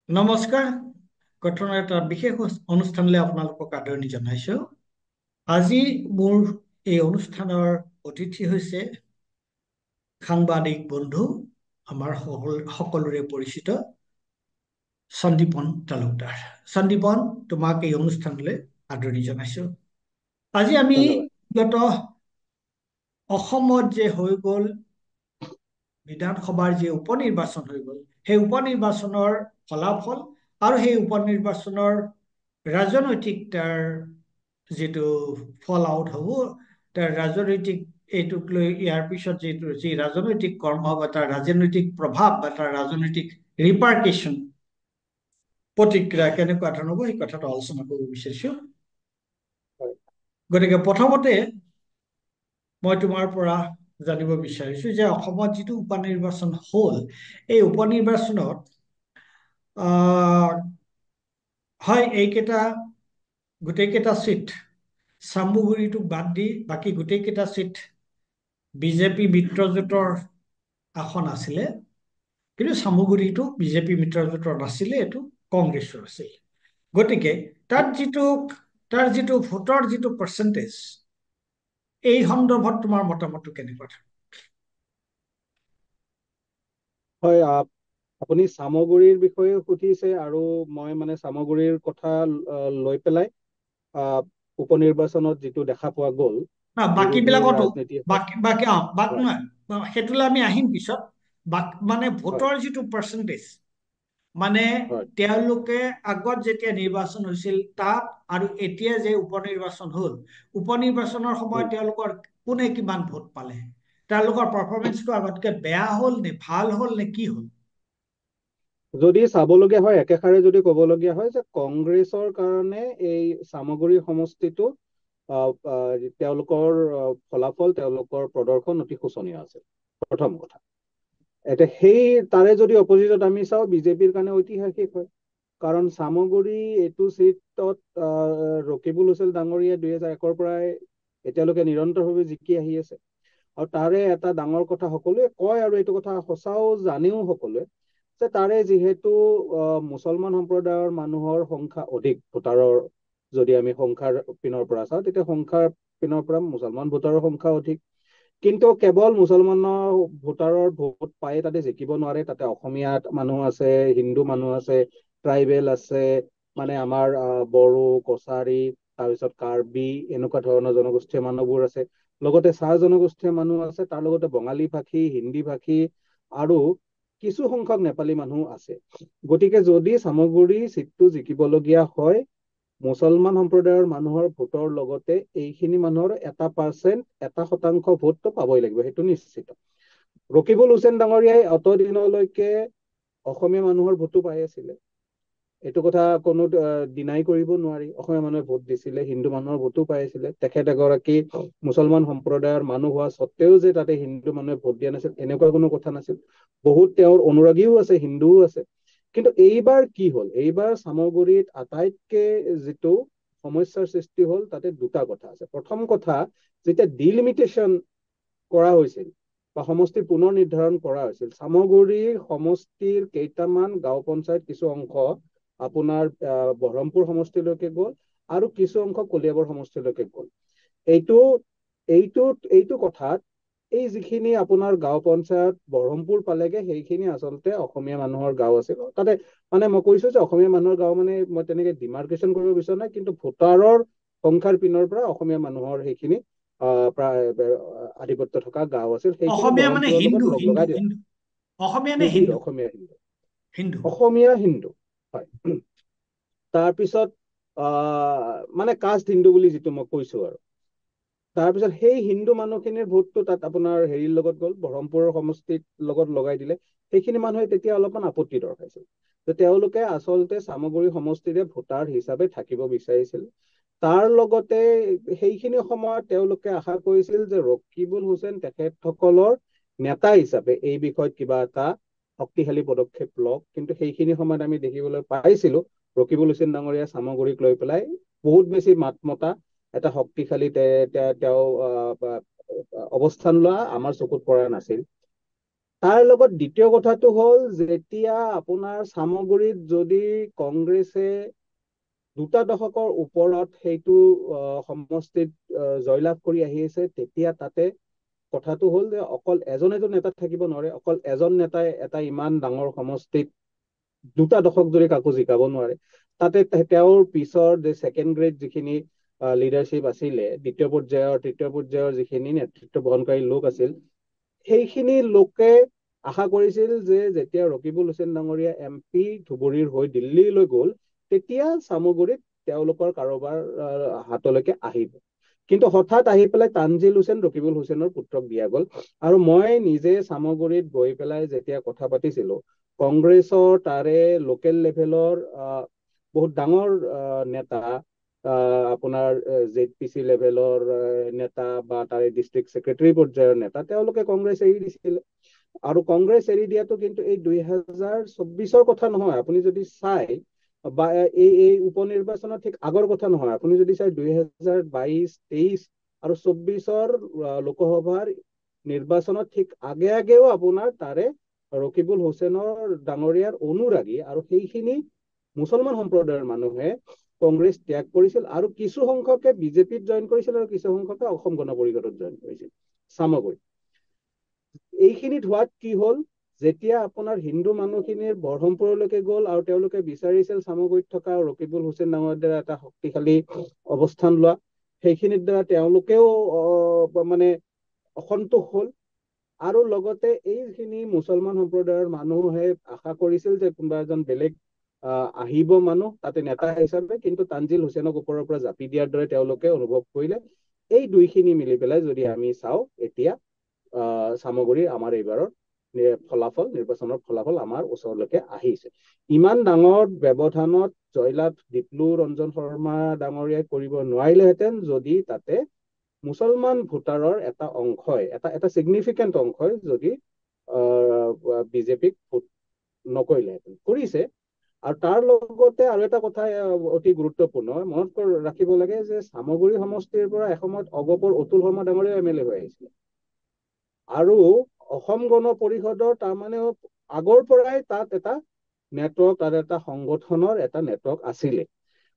নমস্কাৰ। গঠনৰ এটা বিশেষ অনুষ্ঠানলৈ আপোনালোকক আদৰণি জনাইছো। আজি মোৰ এই অনুষ্ঠানৰ অতিথি হৈছে সাংবাদিক বন্ধু, আমাৰ সকলোৰে পৰিচিত সন্দীপন তালুকদাৰ। সন্দীপন, তোমাক এই অনুষ্ঠানলৈ আদৰণি জনাইছো। আজি আমি ধন্যবাদ। বিগত অসমত যে হৈ গ'ল বিধানসভাৰ যি উপনিৰ্বাচন হৈ গ'ল, সেই উপনিৰ্বাচনৰ ফলাফল আৰু সেই উপনিৰ্বাচনৰ ৰাজনৈতিক তাৰ যিটো ফল আউট হ'ব, তাৰ ৰাজনৈতিক এইটোক লৈ ইয়াৰ পিছত যি ৰাজনৈতিক কৰ্ম বা তাৰ ৰাজনৈতিক প্ৰভাৱ বা তাৰ ৰাজনৈতিক ৰিপাৰ্কেশ্যন প্ৰতিক্ৰিয়া কেনেকুৱা ধৰণৰ হ'ব, সেই কথাটো আলোচনা কৰিব বিচাৰিছো। হয়। গতিকে প্ৰথমতে মই তোমাৰ পৰা জানিব বিচাৰিছো যে অসমত যিটো উপনিৰ্বাচন হ'ল, এই উপনিৰ্বাচনত হয় এইকেইটা গোটেইকেইটা চিট চামগুৰিটোক বাদ দি বাকী গোটেইকেইটা চিট বিজেপি মিত্ৰজোঁটৰ আসন আছিলে, কিন্তু চামগুৰিটো বিজেপি মিত্ৰজোঁটৰ নাছিলে, এইটো কংগ্ৰেছৰ আছিল। গতিকে তাৰ যিটো ভোটৰ যিটো পাৰ্চেণ্টেজ, এই সন্দৰ্ভত তোমাৰ মতামতটো কেনেকুৱা? হয়, আপুনি চামগুৰিৰ বিষয়ে সুধিছে আৰু মই চামগুৰিৰ কথা লৈ পেলাই আহ, উপনিৰ্বাচনত যিটো দেখা পোৱা গ'ল না বাকী বিৰোধী বিলাকতো ৰাজনীতি। বাকী বাকী বাক হয়, নহয়, সেইটোলৈ আমি আহিম পিছত। মানে হয়, ভোটৰ যিটো পাৰ্চেণ্টেজ, মানে হয়, তেওঁলোকে আগত যেতিয়া নিৰ্বাচন হৈছিল তাত আৰু এতিয়া যে উপনিৰ্বাচন হ'ল, উপনিৰ্বাচনৰ সময়ত উম। তেওঁলোকৰ কোনে কিমান ভোট পালে, তেওঁলোকৰ পাৰফৰ্মেন্সটো আগতকে বেয়া হ'ল নে ভাল হ'ল নে কি হ'ল? যদি চাবলগীয়া হয়, একেষাৰে যদি ক'বলগীয়া হয় যে কংগ্ৰেছৰ কাৰণে এই চামগুৰি সমষ্টিটো তেওঁলোকৰ ফলাফল, তেওঁলোকৰ প্ৰদৰ্শন অতি শোচনীয় আছিল, প্ৰথম কথা। এতিয়া সেই তাৰে যদি অপজিটত আমি চাওঁ, বিজেপিৰ কাৰণে ঐতিহাসিক হয়। কাৰণ চামগুৰি এইটো চিটত ৰকিবুল হুছেইন ডাঙৰীয়া 2001 পৰাই এতিয়ালৈকে নিৰন্তৰভাৱে জিকি আহি আছে। আৰু তাৰে এটা ডাঙৰ কথা সকলোৱে কয়, আৰু এইটো কথা সঁচাও জানেও সকলোৱে, যে তাৰে যিহেতু মুছলমান সম্প্ৰদায়ৰ মানুহৰ সংখ্যা অধিক, ভোটাৰৰ যদি আমি সংখ্যাৰ পিনৰ পৰা চাওঁ, তেতিয়া সংখ্যাৰ পিনৰ পৰা মুছলমান ভোটাৰৰ সংখ্যা অধিক। কিন্তু কেৱল মুছলমানৰ ভোটাৰৰ ভোট পাই তাতে জিকিব নোৱাৰে। তাতে অসমীয়া মানুহ আছে, হিন্দু মানুহ আছে, ট্ৰাইবেল আছে, আমাৰ বড়ো, কছাৰী, তাৰপিছত কাৰ্বি, এনেকুৱা ধৰণৰ জনগোষ্ঠীয় মানুহবোৰ আছে। লগতে চাহ জনগোষ্ঠীয় মানুহ আছে, তাৰ লগতে বঙালী ভাষী, হিন্দী ভাষী আৰু কিছু সংখ্যক নেপালী মানুহ আছে। গতিকে যদি চামগুৰি চিটটো জিকিবলগীয়া হয়, মুছলমান সম্প্ৰদায়ৰ মানুহৰ ভোটৰ লগতে এইখিনি মানুহৰ 1% ভোটটো পাবই লাগিব, সেইটো নিশ্চিত। ৰকিবুল হুছেইন ডাঙৰীয়াই অতদিনলৈকে অসমীয়া মানুহৰ ভোটো পাই আছিলে, এইটো কথা কোনো ডিনাই কৰিব নোৱাৰি। অসমীয়া মানুহে ভোট দিছিলে, হিন্দু মানুহৰ ভোটো পাই আছিলে। তেখেত এগৰাকী মুছলমান সম্প্ৰদায়ৰ মানুহ হোৱা স্বত্তেও যে তাতে হিন্দু মানুহে ভোট দিয়া নাছিল, এনেকুৱা কোনো কথা নাছিল। বহুত তেওঁৰ অনুৰাগীও আছে, হিন্দুও আছে। কিন্তু এইবাৰ কি হ'ল, এইবাৰ চামগুৰিত আটাইতকে যিটো সমস্যাৰ সৃষ্টি হ'ল, তাতে দুটা কথা আছে। প্ৰথম কথা, যেতিয়া ডিলিমিটেশ্যন কৰা হৈছিল বা সমষ্টি পুনৰ নিৰ্ধাৰণ কৰা হৈছিল, চামগুৰিৰ সমষ্টিৰ কেইটামান গাঁও পঞ্চায়ত কিছু অংশ আপোনাৰ বহৰমপুৰ সমষ্টিলৈকে গ'ল আৰু কিছু অংশ কলিয়াবৰ সমষ্টিলৈকে গ'ল। এইটো এইটো এইটো কথাত এই যিখিনি আপোনাৰ গাঁও পঞ্চায়ত বহৰমপুৰ পালেগে, সেইখিনি আচলতে অসমীয়া মানুহৰ গাঁও আছিল। তাতে মই কৈছো যে অসমীয়া মানুহৰ গাঁও, মই তেনেকে ডিমাৰ্কেশ্যন কৰিব বিচৰা নাই, কিন্তু ভোটাৰৰ সংখ্যাৰ পিনৰ পৰা অসমীয়া মানুহৰ সেইখিনি প্ৰায় আধিপত্য থকা গাঁও আছিল। সেইখিনি অসমীয়া মানে বহৰমপুৰৰ লগত হিন্দু লগ হিন্দু লগাই দিলে। হিন্দু অসমীয়া নে হিন্দু, হিন্দু? অসমীয়া হিন্দু, হিন্দু। অসমীয়া হিন্দু। হয়। তাৰপিছত কাষ্ট হিন্দু বুলি যিটো মই কৈছো, আৰু তাৰপিছত সেই হিন্দু মানুহখিনিৰ ভোটটো তাত আপোনাৰ হেৰিৰ লগত গ'ল, বহৰমপুৰৰ সমষ্টিত লগত লগাই দিলে। সেইখিনি মানুহে তেতিয়া অলপমান আপত্তি দৰ্শাইছিল যে তেওঁলোকে আচলতে চামগুৰি সমষ্টিৰে ভোটাৰ হিচাপে থাকিব বিচাৰিছিল। তাৰ লগতে সেইখিনি সময়ত তেওঁলোকে আশা কৰিছিল যে ৰকিবুল হুছেইন তেখেতসকলৰ নেতা হিচাপে এই বিষয়ত কিবা এটা শক্তিশালী পদক্ষেপ লওক। কিন্তু সেইখিনি সময়ত আমি দেখিবলৈ পাইছিলো ৰকিবুল হুছেইন ডাঙৰীয়া চামগুৰিক লৈ পেলাই বহুত বেছি মাত মতা, এটা শক্তিশালী তেওঁ অৱস্থান লোৱা আমাৰ চকুত পৰা নাছিল। তাৰ লগত দ্বিতীয় কথাটো হ'ল, যেতিয়া আপোনাৰ চামগুৰিত যদি কংগ্ৰেছে 2 দশকৰ ওপৰত সেইটো সমষ্টিত জয়লাভ কৰি আহি আছে, তেতিয়া তাতে কথাটো হ'ল যে অকল এজন এজন নেতা থাকিব নোৱাৰে। অকল এজন নেতাই এটা ইমান ডাঙৰ সমষ্টিত 2 দশক ধৰি কাকো জিকাব নোৱাৰে। তাতে তেওঁৰ পিছৰ যে ছেকেণ্ড গ্ৰেড যিখিনি লিডাৰশ্বিপ আছিলে, দ্বিতীয় পৰ্যায়ৰ তৃতীয় পৰ্যায়ৰ যিখিনি নেতৃত্ব বহনকাৰী লোক আছিল, সেইখিনি লোকে আশা কৰিছিল যে যেতিয়া ৰকিবুল হুছেইন ডাঙৰীয়া MP ধুবুৰীৰ হৈ দিল্লীলৈ গ'ল, তেতিয়া চামগুৰিত তেওঁলোকৰ কাৰোবাৰ হাতলৈকে আহিব। কিন্তু হঠাৎ আহি পেলাই তানজিল হুছেইন ৰকিবুল হুছেইনৰ পুত্ৰক দিয়া গ'ল। আৰু মই নিজে চামগুৰিত গৈ পেলাই যেতিয়া কথা পাতিছিলো, কংগ্ৰেছৰ তাৰে লোকেল লেভেলৰ বহুত ডাঙৰ নেতা, আপোনাৰ ZPC লেভেলৰ নেতা বা তাৰে ডিষ্ট্ৰিক্ট ছেক্ৰেটাৰী পৰ্যায়ৰ নেতা, তেওঁলোকে কংগ্ৰেছ এৰি দিছিলে। আৰু কংগ্ৰেছ এৰি দিয়াটো কিন্তু এই 2024ৰ কথা নহয়। আপুনি যদি চাই, বা এই উপনিৰ্বাচনৰ ঠিক আগৰ কথা নহয়, আপুনি যদি চাই 2022, 23 আৰু 24ৰ লোকসভাৰ নিৰ্বাচনত ঠিক আগে আগেও আপোনাৰ তাৰে ৰকিবুল হুছেইনৰ ডাঙৰীয়াৰ অনুৰাগী আৰু সেইখিনি মুছলমান সম্প্ৰদায়ৰ মানুহে কংগ্ৰেছ ত্যাগ কৰিছিল, আৰু কিছু সংখ্যকে বিজেপিত জইন কৰিছিল আৰু কিছু সংখ্যকে অসম গণ পৰিষদত জইন কৰিছিল চামগুৰিত। এইখিনিত হোৱাত কি হ'ল, যেতিয়া আপোনাৰ হিন্দু মানুহখিনিৰ বৰহমপুৰলৈকে গ'ল আৰু তেওঁলোকে বিচাৰিছিল চামগুৰিত থকা ৰকিবুল হুছেইন ডাঙৰীয়াৰ দ্বাৰা এটা শক্তিশালী অৱস্থান লোৱা, সেইখিনিৰ দ্বাৰা তেওঁলোকেও মানে অসন্তোষ হ'ল। আৰু লগতে এইখিনি মুছলমান সম্প্ৰদায়ৰ মানুহে আশা কৰিছিল যে কোনোবা এজন বেলেগ আহিব মানুহ তাতে নেতা হিচাপে, কিন্তু তানজিল হুছেইনক ওপৰৰ পৰা জাপি দিয়াৰ দৰে তেওঁলোকে অনুভৱ কৰিলে। এই দুইখিনি মিলি পেলাই যদি আমি চাওঁ, এতিয়া চামগুৰিৰ আমাৰ এইবাৰৰ নিৰ্বাচনৰ ফলাফল আমাৰ ওচৰলৈকে আহিছে। ইমান ডাঙৰ ব্যৱধানত জয়লাভ ডিপলু ৰঞ্জন শৰ্মা ডাঙৰীয়াই কৰিব নোৱাৰিলেহেঁতেন যদি তাতে মুছলমান ভোটাৰৰ এটা অংশই, এটা ছিগনিফিকেণ্ট অংশই যদি বিজেপিক ভোট নকৰিলেহেঁতেন। কৰিছে। আৰু তাৰ লগতে আৰু এটা কথা অতি গুৰুত্বপূৰ্ণ মনত ৰাখিব লাগে যে চামগুৰি সমষ্টিৰ পৰা এসময়ত অগপৰ অতুল শৰ্মা ডাঙৰীয়া MLA হৈ আহিছিলে। আৰু অসম গণ পৰিষদৰ তাৰমানে আগৰ পৰাই তাত এটা নেটৱৰ্ক, তাত এটা সংগঠনৰ এটা নেটৱৰ্ক আছিলে।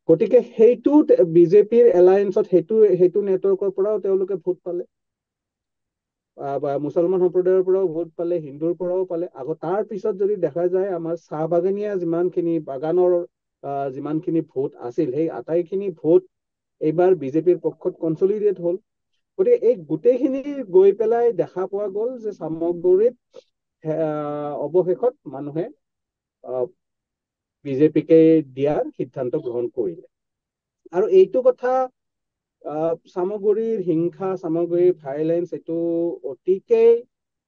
গতিকে সেইটো বিজেপিৰ এলায়েন্সত সেইটো নেটৱৰ্কৰ পৰাও তেওঁলোকে ভোট পালে, বা মুছলমান সম্প্ৰদায়ৰ পৰাও ভোট পালে, হিন্দুৰ পৰাও পালে। আকৌ তাৰ পিছত যদি দেখা যায়, আমাৰ চাহ বাগানীয়া যিমানখিনি বাগানৰ যিমানখিনি ভোট আছিল, সেই আটাইখিনি ভোট এইবাৰ বিজেপিৰ পক্ষত কনচলিডেট হ'ল। গতিকে এই গোটেইখিনি গৈ পেলাই দেখা পোৱা গ'ল যে চামগুৰিত অৱশেষত মানুহে বিজেপিকে দিয়াৰ সিদ্ধান্ত গ্ৰহণ কৰিলে। আৰু এইটো কথা চামগুৰিৰ হিংসা, চামগুৰিৰ ভাইলেন্স, এইটো অতিকেই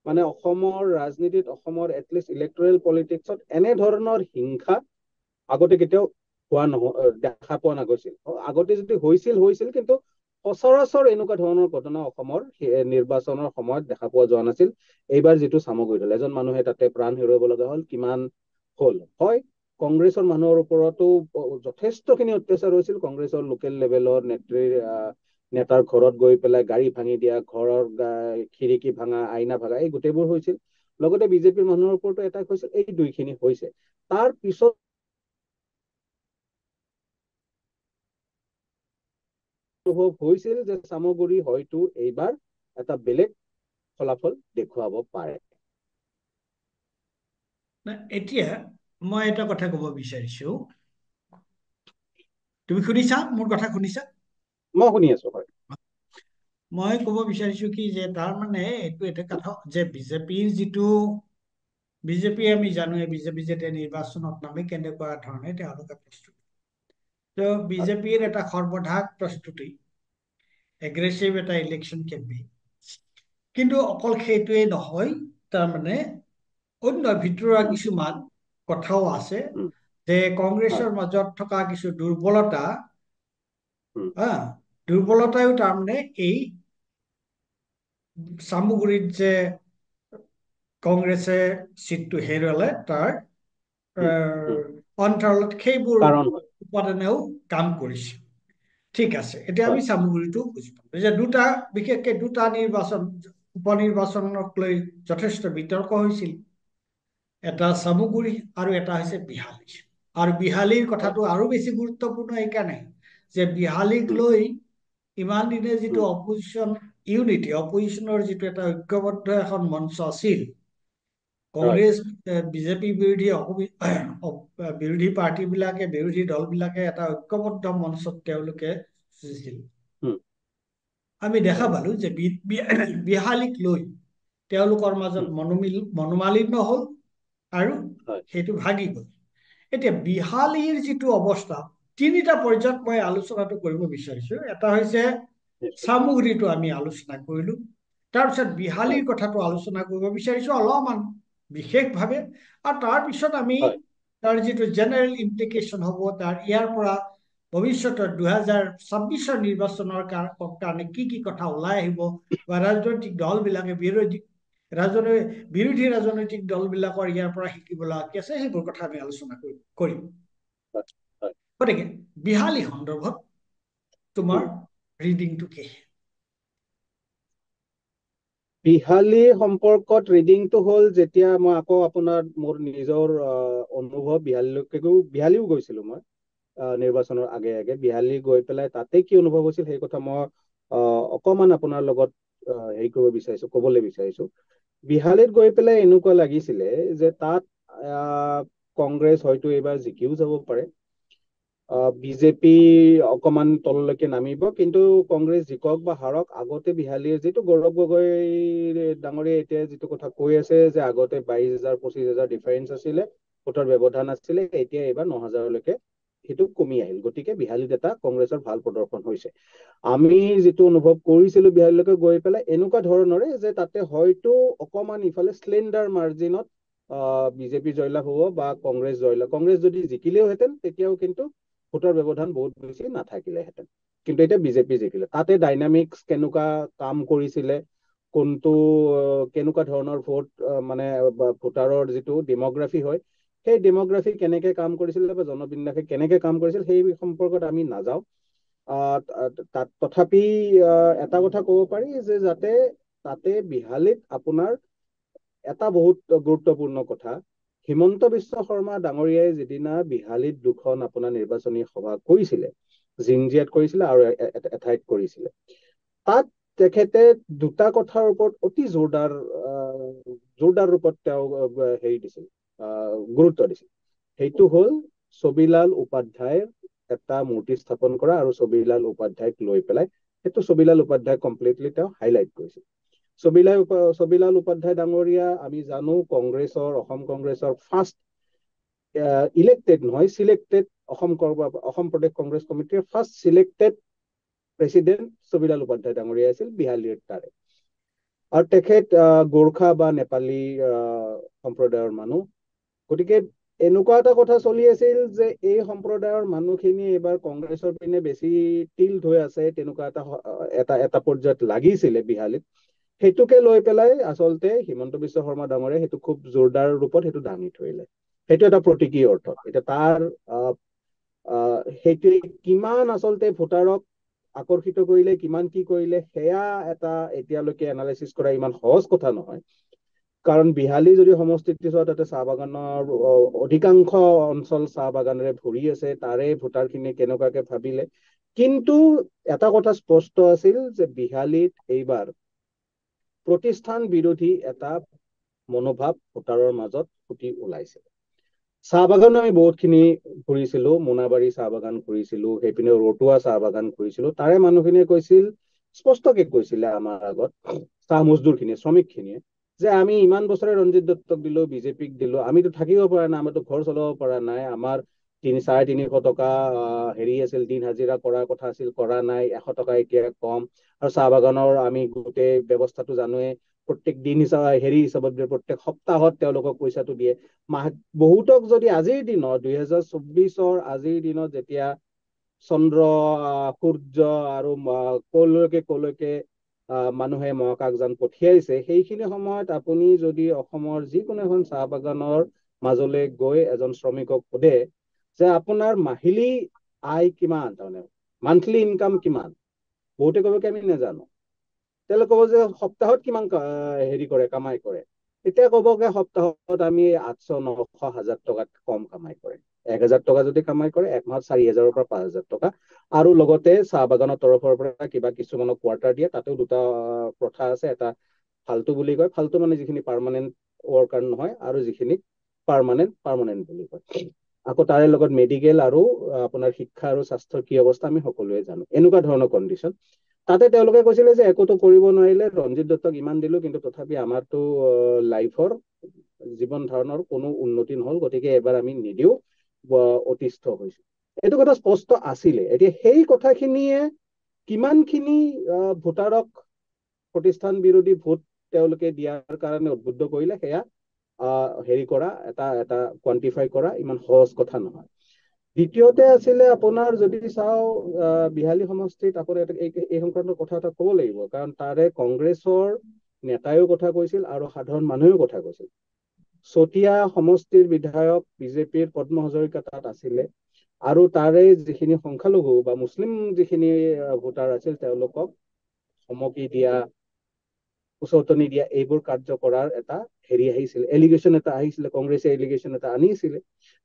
মানে অসমৰ ৰাজনীতিত, অসমৰ এটলিষ্ট ইলেক্টৰেল পলিটিক্সত এনেধৰণৰ হিংসা আগতে কেতিয়াও দেখা পোৱা নগৈছিল। আগতে যদি হৈছিল, কিন্তু সচৰাচৰ এনেকুৱা ধৰণৰ ঘটনা অসমৰ নিৰ্বাচনৰ সময়ত দেখা পোৱা যোৱা নাছিল। এইবাৰ যিটো চামগুৰিত হ'ল, এজন মানুহে তাতে প্ৰাণ হেৰুৱাব লগা হ'ল, কিমান হ'ল। হয়, কংগ্ৰেছৰ মানুহৰ ওপৰতো যথেষ্টখিনি অত্যাচাৰ হৈছিল। কংগ্ৰেছৰ লোকেল লেভেলৰ নেতাৰ ঘৰত গৈ পেলাই গাড়ী ভাঙি দিয়া, ঘৰৰ খিৰিকী ভাঙা, আইনা ভাঙা, এই গোটেইবোৰ হৈছিল। লগতে বিজেপিৰ মানুহৰ ওপৰতো এটাক হৈছিল। এই দুইখিনি হৈছে। তাৰ পিছত অনুভৱ হৈছিল যে চামগুৰি হয়তো এইবাৰ এটা বেলেগ ফলাফল দেখুৱাব পাৰে। এতিয়া মই এটা কথা ক'ব বিচাৰিছো, তুমি শুনিছা? মোৰ কথা শুনিছা? মই শুনি আছো, হয়। মই ক'ব বিচাৰিছো কি যে তাৰ মানে এইটো এটা কথা যে বিজেপি আমি জানো, বিজেপি যেতিয়া নিৰ্বাচনত নামে কেনেকুৱা ধৰণে তেওঁলোকে প্ৰস্তুত। তো বিজেপিৰ এটা সৰ্বধা প্ৰস্তুতি, এগ্ৰেছিভ এটা ইলেকশ্যন কেম্পেইন। কিন্তু অকল সেইটোৱে নহয়, তাৰমানে অন্য ভিতৰুৱা কিছুমান কথাও আছে যে হয়। কংগ্ৰেছৰ মাজত থকা কিছু দুৰ্বলতা, দুৰ্বলতাও তাৰমানে এই চামগুৰিত যে কংগ্ৰেছে চিটটো হেৰুৱালে তাৰ অন্তৰালত সেইবোৰ কাৰণ উপাদানেও কাম কৰিছে। ঠিক আছে, এতিয়া হয়। আমি চামগুৰিটো বুজি পালো যে বিশেষকে দুটা নিৰ্বাচন উপনিৰ্বাচনক লৈ যথেষ্ট বিতৰ্ক হৈছিল। এটা চামুগুৰি আৰু এটা হৈছে বিহালী। আৰু বিহালীৰ কথাটো আৰু বেছি গুৰুত্বপূৰ্ণ এইকাৰণে যে বিহালীক লৈ ইমান দিনে যিটো অপজিশ্যন ইউনিটি, অপজিশ্যনৰ যিটো এটা ঐক্যবদ্ধ এখন মঞ্চ আছিল, কংগ্ৰেছ বিজেপি বিৰোধী বিৰোধী পাৰ্টিবিলাকে, বিৰোধী দলবিলাকে এটা ঐক্যবদ্ধ মঞ্চত তেওঁলোকে যুঁজিছিল। আমি দেখা পালো যে বিহালীক লৈ তেওঁলোকৰ মাজত মনোমালিন্য হ'ল আৰু সেইটো ভাগি গ'ল। এতিয়া বিহালীৰ যিটো অৱস্থা, তিনিটা পৰ্যায়ত মই আলোচনাটো কৰিব বিচাৰিছো। এটা হৈছে চামুগুৰিটো আমি আলোচনা কৰিলো, তাৰপিছত বিহালীৰ কথাটো আলোচনা কৰিব বিচাৰিছো অলপমান বিশেষভাৱে, আৰু তাৰপিছত আমি তাৰ যিটো জেনেৰেল ইমপ্লিকেশ্যন হ'ব, তাৰ ইয়াৰ পৰা ভৱিষ্যতৰ 2026 নিৰ্বাচনৰ কাৰণে কি কি কথা ওলাই আহিব, বা ৰাজনৈতিক দলবিলাকে বিৰোধী ৰাজনৈতিক দলবিলাকৰ ইয়াৰ পৰা শিকিব লগা কি আছে, সেইবোৰ কথা আমি আলোচনা কৰিম। গতিকে বিহালী সন্দৰ্ভত তোমাৰ ৰিডিংটো কি? বিহালী সম্পৰ্কত ৰিডিংটো হ'ল, যেতিয়া মই আকৌ আপোনাৰ মোৰ নিজৰ অনুভৱ, বিহালীও গৈছিলো মই নিৰ্বাচনৰ আগে আগে। বিহালী গৈ পেলাই তাতে কি অনুভৱ হৈছিল সেই কথা মই অকমান আপোনাৰ লগত ক'বলৈ বিচাৰিছো। বিহালীত গৈ পেলাই এনেকুৱা লাগিছিলে যে তাত কংগ্ৰেছ হয়তো এইবাৰ জিকিও যাব পাৰে, বিজেপি অকমান তললৈকে নামিব, কিন্তু কংগ্ৰেছ জিকক বা হাৰক, আগতে বিহালীৰ যিটো গৌৰৱ গগৈ ডাঙৰীয়া এতিয়া যিটো কথা কৈ আছে যে আগতে 22,000-25,000 ডিফাৰেন্স আছিলে, ভোটৰ ব্যৱধান আছিলে, এতিয়া এইবাৰ 9,000লৈকে সেইটো কমি আহিল। গতিকে বিহালীত এটা কংগ্ৰেছৰ ভাল প্ৰদৰ্শন হৈছে। আমি যিটো অনুভৱ কৰিছিলো বিহালীলৈকে গৈ পেলাই এনেকুৱা ধৰণৰে যে তাতে হয়তো অকমান ইফালে স্লেণ্ডাৰ মাৰ্জিনত বিজেপি জয়লাভ হ'ব বা কংগ্ৰেছ জয়লাভ। কংগ্ৰেছ যদি জিকিলেওহেঁতেন তেতিয়াও কিন্তু ভোটৰ ব্যৱধান বহুত বেছি নাথাকিলেহেঁতেন, কিন্তু এতিয়া বিজেপি জিকিলে। তাতে ডাইনামিক্স কেনেকুৱা কাম কৰিছিলে, কোনটো কেনেকুৱা ধৰণৰ ভোট মানে ভোটাৰৰ যিটো ডেমগ্ৰাফি হয়, সেই ডেমগ্ৰাফি কেনেকে কাম কৰিছিল বা জনবিন্যাসে কেনেকে কাম কৰিছিল সেই সম্পৰ্কত আমি নাযাওঁ। তথাপি এটা কথা ক'ব পাৰি যে যাতে তাতে বিহালীত আপোনাৰ এটা বহুত গুৰুত্বপূৰ্ণ কথা, হিমন্ত বিশ্ব শৰ্মা ডাঙৰীয়াই যিদিনা বিহালীত দুখন আপোনাৰ নিৰ্বাচনী সভা কৰিছিলে, জিঞ্জিয়াত কৰিছিলে আৰু এঠাইত কৰিছিলে, তাত তেখেতে দুটা কথাৰ ওপৰত অতি জোৰদাৰ ৰূপত তেওঁ গুৰুত্ব দিছিল। সেইটো হ'ল ছবিলাল উপাধ্যায়ৰ এটা মূৰ্তি স্থাপন কৰা, আৰু ছবিলাল উপাধ্যায়ক লৈ পেলাই সেইটো ছবিলাল উপাধ্যায় কমপ্লিটলি তেওঁ হাইলাইট কৰিছিল। ছবিলাল উপাধ্যায় ডাঙৰীয়া আমি জানো অসম কংগ্ৰেছৰ ফাৰ্ষ্ট ইলেক্টেড নহয়, চিলেক্টেড অসম প্ৰদেশ কংগ্ৰেছ কমিটিৰ first selected president Chhabilal Upadhyay ডাঙৰীয়া আছিল বিহালীৰ তাৰে। আৰু তেখেত গোৰ্খা বা নেপালী সম্প্ৰদায়ৰ মানুহ। গতিকে এনেকুৱা এটা কথা চলি আছিল যে এই সম্প্ৰদায়ৰ মানুহখিনি এইবাৰ কংগ্ৰেছৰ পিনে বেছি টিল্ট হৈ আছে, তেনেকুৱা এটা পৰ্যায়ত লাগিছিলে বিহালীত। সেইটোকে লৈ পেলাই আচলতে হিমন্ত বিশ্ব শৰ্মা ডাঙৰীয়াই সেইটো খুব জোৰদাৰ ৰূপত সেইটো দাঙি ধৰিলে। সেইটো এটা প্ৰতীকী অৰ্থত। এতিয়া তাৰ সেইটোৱে কিমান আচলতে ভোটাৰক আকৰ্ষিত কৰিলে, কিমান কি কৰিলে, সেয়া এটা এতিয়ালৈকে এনালাইচিছ কৰা ইমান সহজ কথা নহয়। কাৰণ বিহালী যদি সমষ্টিত চোৱা, তাতে চাহ বাগানৰ অধিকাংশ অঞ্চল চাহ বাগানেৰে ভৰি আছে, তাৰে ভোটাৰখিনি কেনেকুৱাকে ভাবিলে। কিন্তু এটা কথা স্পষ্ট আছিল যে বিহালীত এইবাৰ প্ৰতিষ্ঠান বিৰোধী এটা মনোভাৱ ভোটাৰৰ মাজত ফুটি ওলাইছে। চাহ বাগান আমি বহুতখিনি ঘূৰিছিলো, মোনাবাৰী চাহ বাগান ঘূৰিছিলো, সেইপিনে ৰতুৱা চাহ বাগান ঘূৰিছিলো। তাৰে মানুহখিনিয়ে কৈছিল, স্পষ্টকে কৈছিলে আমাৰ আগত, চাহ মজদুৰখিনিয়ে, শ্ৰমিকখিনিয়ে, যে আমি ইমান বছৰে ৰঞ্জিত দত্তক দিলো, বিজেপিক দিলো, আমিতো থাকিব পৰা নাই, আমাৰতো ঘৰ চলাব পৰা নাই, আমাৰ 350-300 টকা আছিল, দিন হাজিৰা কৰাৰ কথা আছিল, কৰা নাই, 100 টকা এতিয়া কম। আৰু চাহ বাগানৰ আমি গোটেই ব্যৱস্থাটো জানোৱে, প্ৰত্যেক দিন হিচাপত দিয়ে, প্ৰত্যেক সপ্তাহত তেওঁলোকক পইচাটো দিয়ে। বহুতক যদি আজিৰ দিনত 2024 আজিৰ দিনত যেতিয়া চন্দ্ৰ সূৰ্য আৰু কলৈকে মানুহে মহাকাশযান পঠিয়াইছে, সেইখিনি সময়ত আপুনি যদি অসমৰ যিকোনো এখন চাহ বাগানৰ মাজলৈ গৈ এজন শ্ৰমিকক সোধে যে আপোনাৰ মাহিলী আয় কিমান, তাৰমানে মান্থলি ইনকাম কিমান, বহুতে ক'ব কি আমি নাজানো। তেওঁলোকে ক'ব যে সপ্তাহত কিমান হেৰি কৰে, কামাই কৰে। তেতিয়া ক'বগে সপ্তাহত আমি 800, 900, 1000 টকাত কম কামাই কৰে। 1000 টকা যদি কামাই কৰে, একমাহত 4000 পৰা 5000 টকা। আৰু লগতে চাহ বাগানৰ তৰফৰ পৰা কিবা কিছুমানক কোৱাৰ্টাৰ দিয়ে। তাতেও দুটা প্ৰথা আছে। এটা ফাল্টু বুলি কয়, ফাল্টু মানে যিখিনি পাৰ্মানেণ্ট ৱৰ্কাৰ নহয়, আৰু যিখিনি পাৰ্মানেণ্ট বুলি কয়। আকৌ তাৰে লগত মেডিকেল আৰু আপোনাৰ শিক্ষা আৰু স্বাস্থ্যৰ কি অৱস্থা আমি সকলোৱে জানো। এনেকুৱা ধৰণৰ কণ্ডিশ্যন। তাতে তেওঁলোকে কৈছিলে যে একোতো কৰিব নোৱাৰিলে, ৰঞ্জিত দত্তক ইমান দিলো, কিন্তু তথাপি আমাৰতো লাইফৰ জীৱন ধাৰণৰ কোনো উন্নতি নহল, গতিকে এবাৰ আমি নিদিও, অতিষ্ঠ হৈছো। এইটো কথা স্পষ্ট আছিলে। এতিয়া সেই কথাখিনিয়ে কিমানখিনি ভোটাৰক প্ৰতিষ্ঠান বিৰোধী ভোট তেওঁলোকে দিয়াৰ কাৰণে উদ্বুদ্ধ কৰিলে, সেয়া হেৰি কৰা, এটা কোৱান্টিফাই কৰা ইমান সহজ কথা নহয়। দ্বিতীয়তে আছিলে আপোনাৰ, যদি চাওঁ বিহালী সমষ্টিত আপোনাৰ এই সংক্ৰান্তত কথা এটা ক'ব লাগিব, কাৰণ তাৰে কংগ্ৰেছৰ নেতাইও কথা কৈছিল আৰু সাধাৰণ মানুহেও কথা কৈছিল। চতিয়া সমষ্টিৰ বিধায়ক বিজেপিৰ পদ্ম হাজৰিকা তাত আছিলে, আৰু তাৰে যিখিনি সংখ্যালঘু বা মুছলিম যিখিনি ভোটাৰ আছিল, তেওঁলোকক ধমকি দিয়া, উচতনি দিয়া, এইবোৰ কাৰ্য কৰাৰ এটা হেৰি আহিছিলে, এলিগেশ্যন এটা আহিছিলে, কংগ্ৰেছে এলিগেশ্যন এটা আনিছিলে।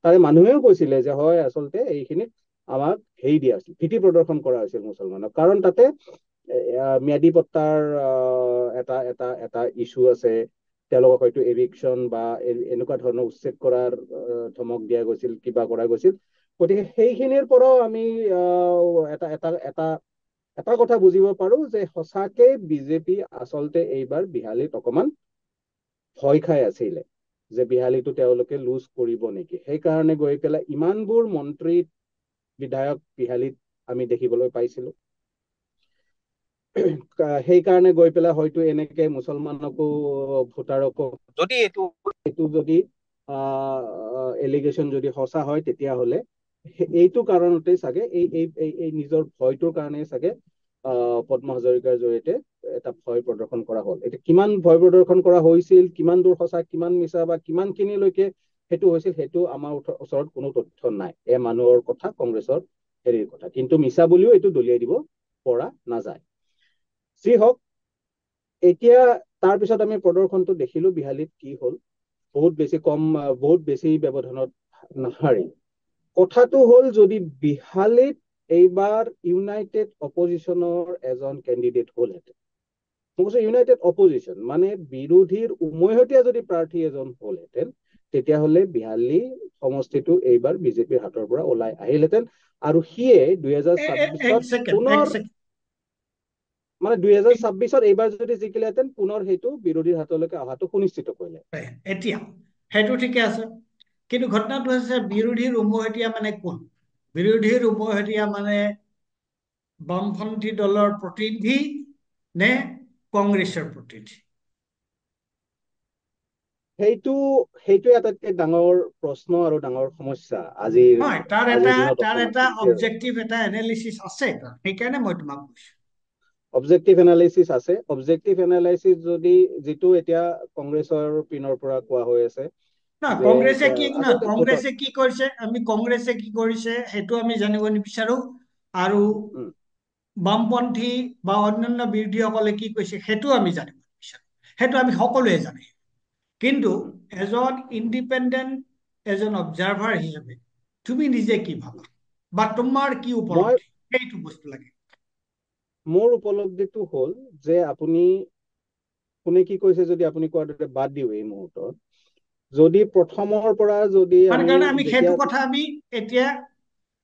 তাৰে মানুহেও কৈছিলে যে হয়, আচলতে এইখিনিত আমাক হেৰি দিয়া হৈছিল, ভীতি প্ৰদৰ্শন কৰা হৈছিল মুছলমানক। কাৰণ তাতে ম্যাদী পট্টাৰ এটা এটা এটা ইছ্যু আছে। তেওঁলোকক হয়তো এভিকশ্যন বা এনেকুৱা ধৰণৰ উচ্ছেদ কৰাৰ ধমক দিয়া গৈছিল, কিবা কৰা গৈছিল। গতিকে সেইখিনিৰ পৰাও আমি এটা এটা এটা এটা কথা বুজিব পাৰো যে সঁচাকে বিজেপি আচলতে এইবাৰ বিহালীত অকমান ভয় খাই আছিলে যে বিহালীটো তেওঁলোকে লুজ কৰিব নেকি। সেইকাৰণে গৈ পেলাই ইমানবোৰ মন্ত্ৰী বিধায়ক বিহালীত আমি দেখিবলৈ পাইছিলো। সেইকাৰণে গৈ পেলাই হয়তো এনেকে মুছলমানকো ভোটাৰকো যদি এইটো যদি এলিগেশ্যন যদি সঁচা হয়, তেতিয়াহ'লে এইটো কাৰণতে চাগে এই নিজৰ ভয়টোৰ কাৰণে চাগে পদ্ম হাজৰিকাৰ জৰিয়তে এটা ভয় প্ৰদৰ্শন কৰা হ'ল। এতিয়া কিমান ভয় প্ৰদৰ্শন কৰা হৈছিল, কিমান দূৰ সঁচা, কিমান মিছা, বা কিমানখিনিলৈকে সেইটো হৈছিল, সেইটো আমাৰ ওচৰত কোনো তথ্য নাই। এই মানুহৰ কথা, কংগ্ৰেছৰ হেৰিৰ কথা, কিন্তু মিছা বুলিও এইটো দলিয়াই দিব পৰা নাযায়। যি হওক, এতিয়া তাৰপিছত আমি প্ৰদৰ্শনটো দেখিলো বিহালীত কি হ'ল। বহুত বেছি ব্যৱধানত নাহাৰি। কথাটো হ'ল, যদি বিহালীত এইবাৰ ইউনাইটেড অপজিশ্যনৰ এজন কেণ্ডিডেট হ'লহেঁতেন, মই কৈছো ইউনাইটেড অপজিশ্যন মানে বিৰোধীৰ উমৈহতীয়া যদি প্ৰাৰ্থী এজন হ'লহেঁতেন, তেতিয়াহ'লে বিহালী সমষ্টিটো এইবাৰ বিজেপিৰ হাতৰ পৰা ওলাই আহিলহেঁতেন, আৰু সিয়ে 2026 পুনৰ মানে 2026 এইবাৰ যদি জিকিলেহেঁতেন, পুনৰ সেইটো বিৰোধীৰ হাতলৈকে অহাটো সুনিশ্চিত কৰিলে। এতিয়া সেইটো ঠিকে আছে, কিন্তু ঘটনাটো হৈছে বিৰোধীৰ উমৈহতীয়া মানে কোন? বিৰোধীৰ উমৈহতীয়া মানে বামপন্থী দলৰ প্ৰতিনিধি নে কংগ্ৰেছৰ প্ৰতিনিধি? সেইটো আটাইতকৈ ডাঙৰ প্ৰশ্ন আৰু ডাঙৰ সমস্যা আজিৰ দিনত তাৰ অসমত এটা সৃষ্টি হৈছে। অবজেক্টিভ এটা এনালিচিছ আছে, সেইকাৰণে মই তোমাক কৈছো। অবজেক্টিভ এনালাইচিছ আছে। অবজেক্টিভ এনালাইচিছ যিটো এতিয়া কংগ্ৰেছৰ পিনৰ পৰা কোৱা হৈ আছে যে আচলতে ভোটত কংগ্ৰেছে কি কৰিছে, কংগ্ৰেছে কি কৰিছে সেইটো আমি জানিব নিবিচাৰো, আৰু বামপন্থী বা অন্যান্য বিৰোধীসকলে কি কৈছে সেইটো আমি জানিব নিবিচাৰো। সেইটো আমি সকলোৱে জানে। কিন্তু এজন ইণ্ডিপেণ্ডেণ্ট, এজন অবজাৰ্ভাৰ হিচাপে তুমি নিজে কি ভাবা, বা তোমাৰ কি উপলব্ধি, সেইটো বস্তু লাগে। মোৰ উপলব্ধিটো হ'ল যে আপুনি কোনে কি কৈছে যদি আপুনি কোৱাৰ দৰে বাদ দিও এই মুহূৰ্তত, যদি প্ৰথমৰ পৰা যদি কাৰণে আমি যেতিয়া সেইটো কথা আমি এতিয়া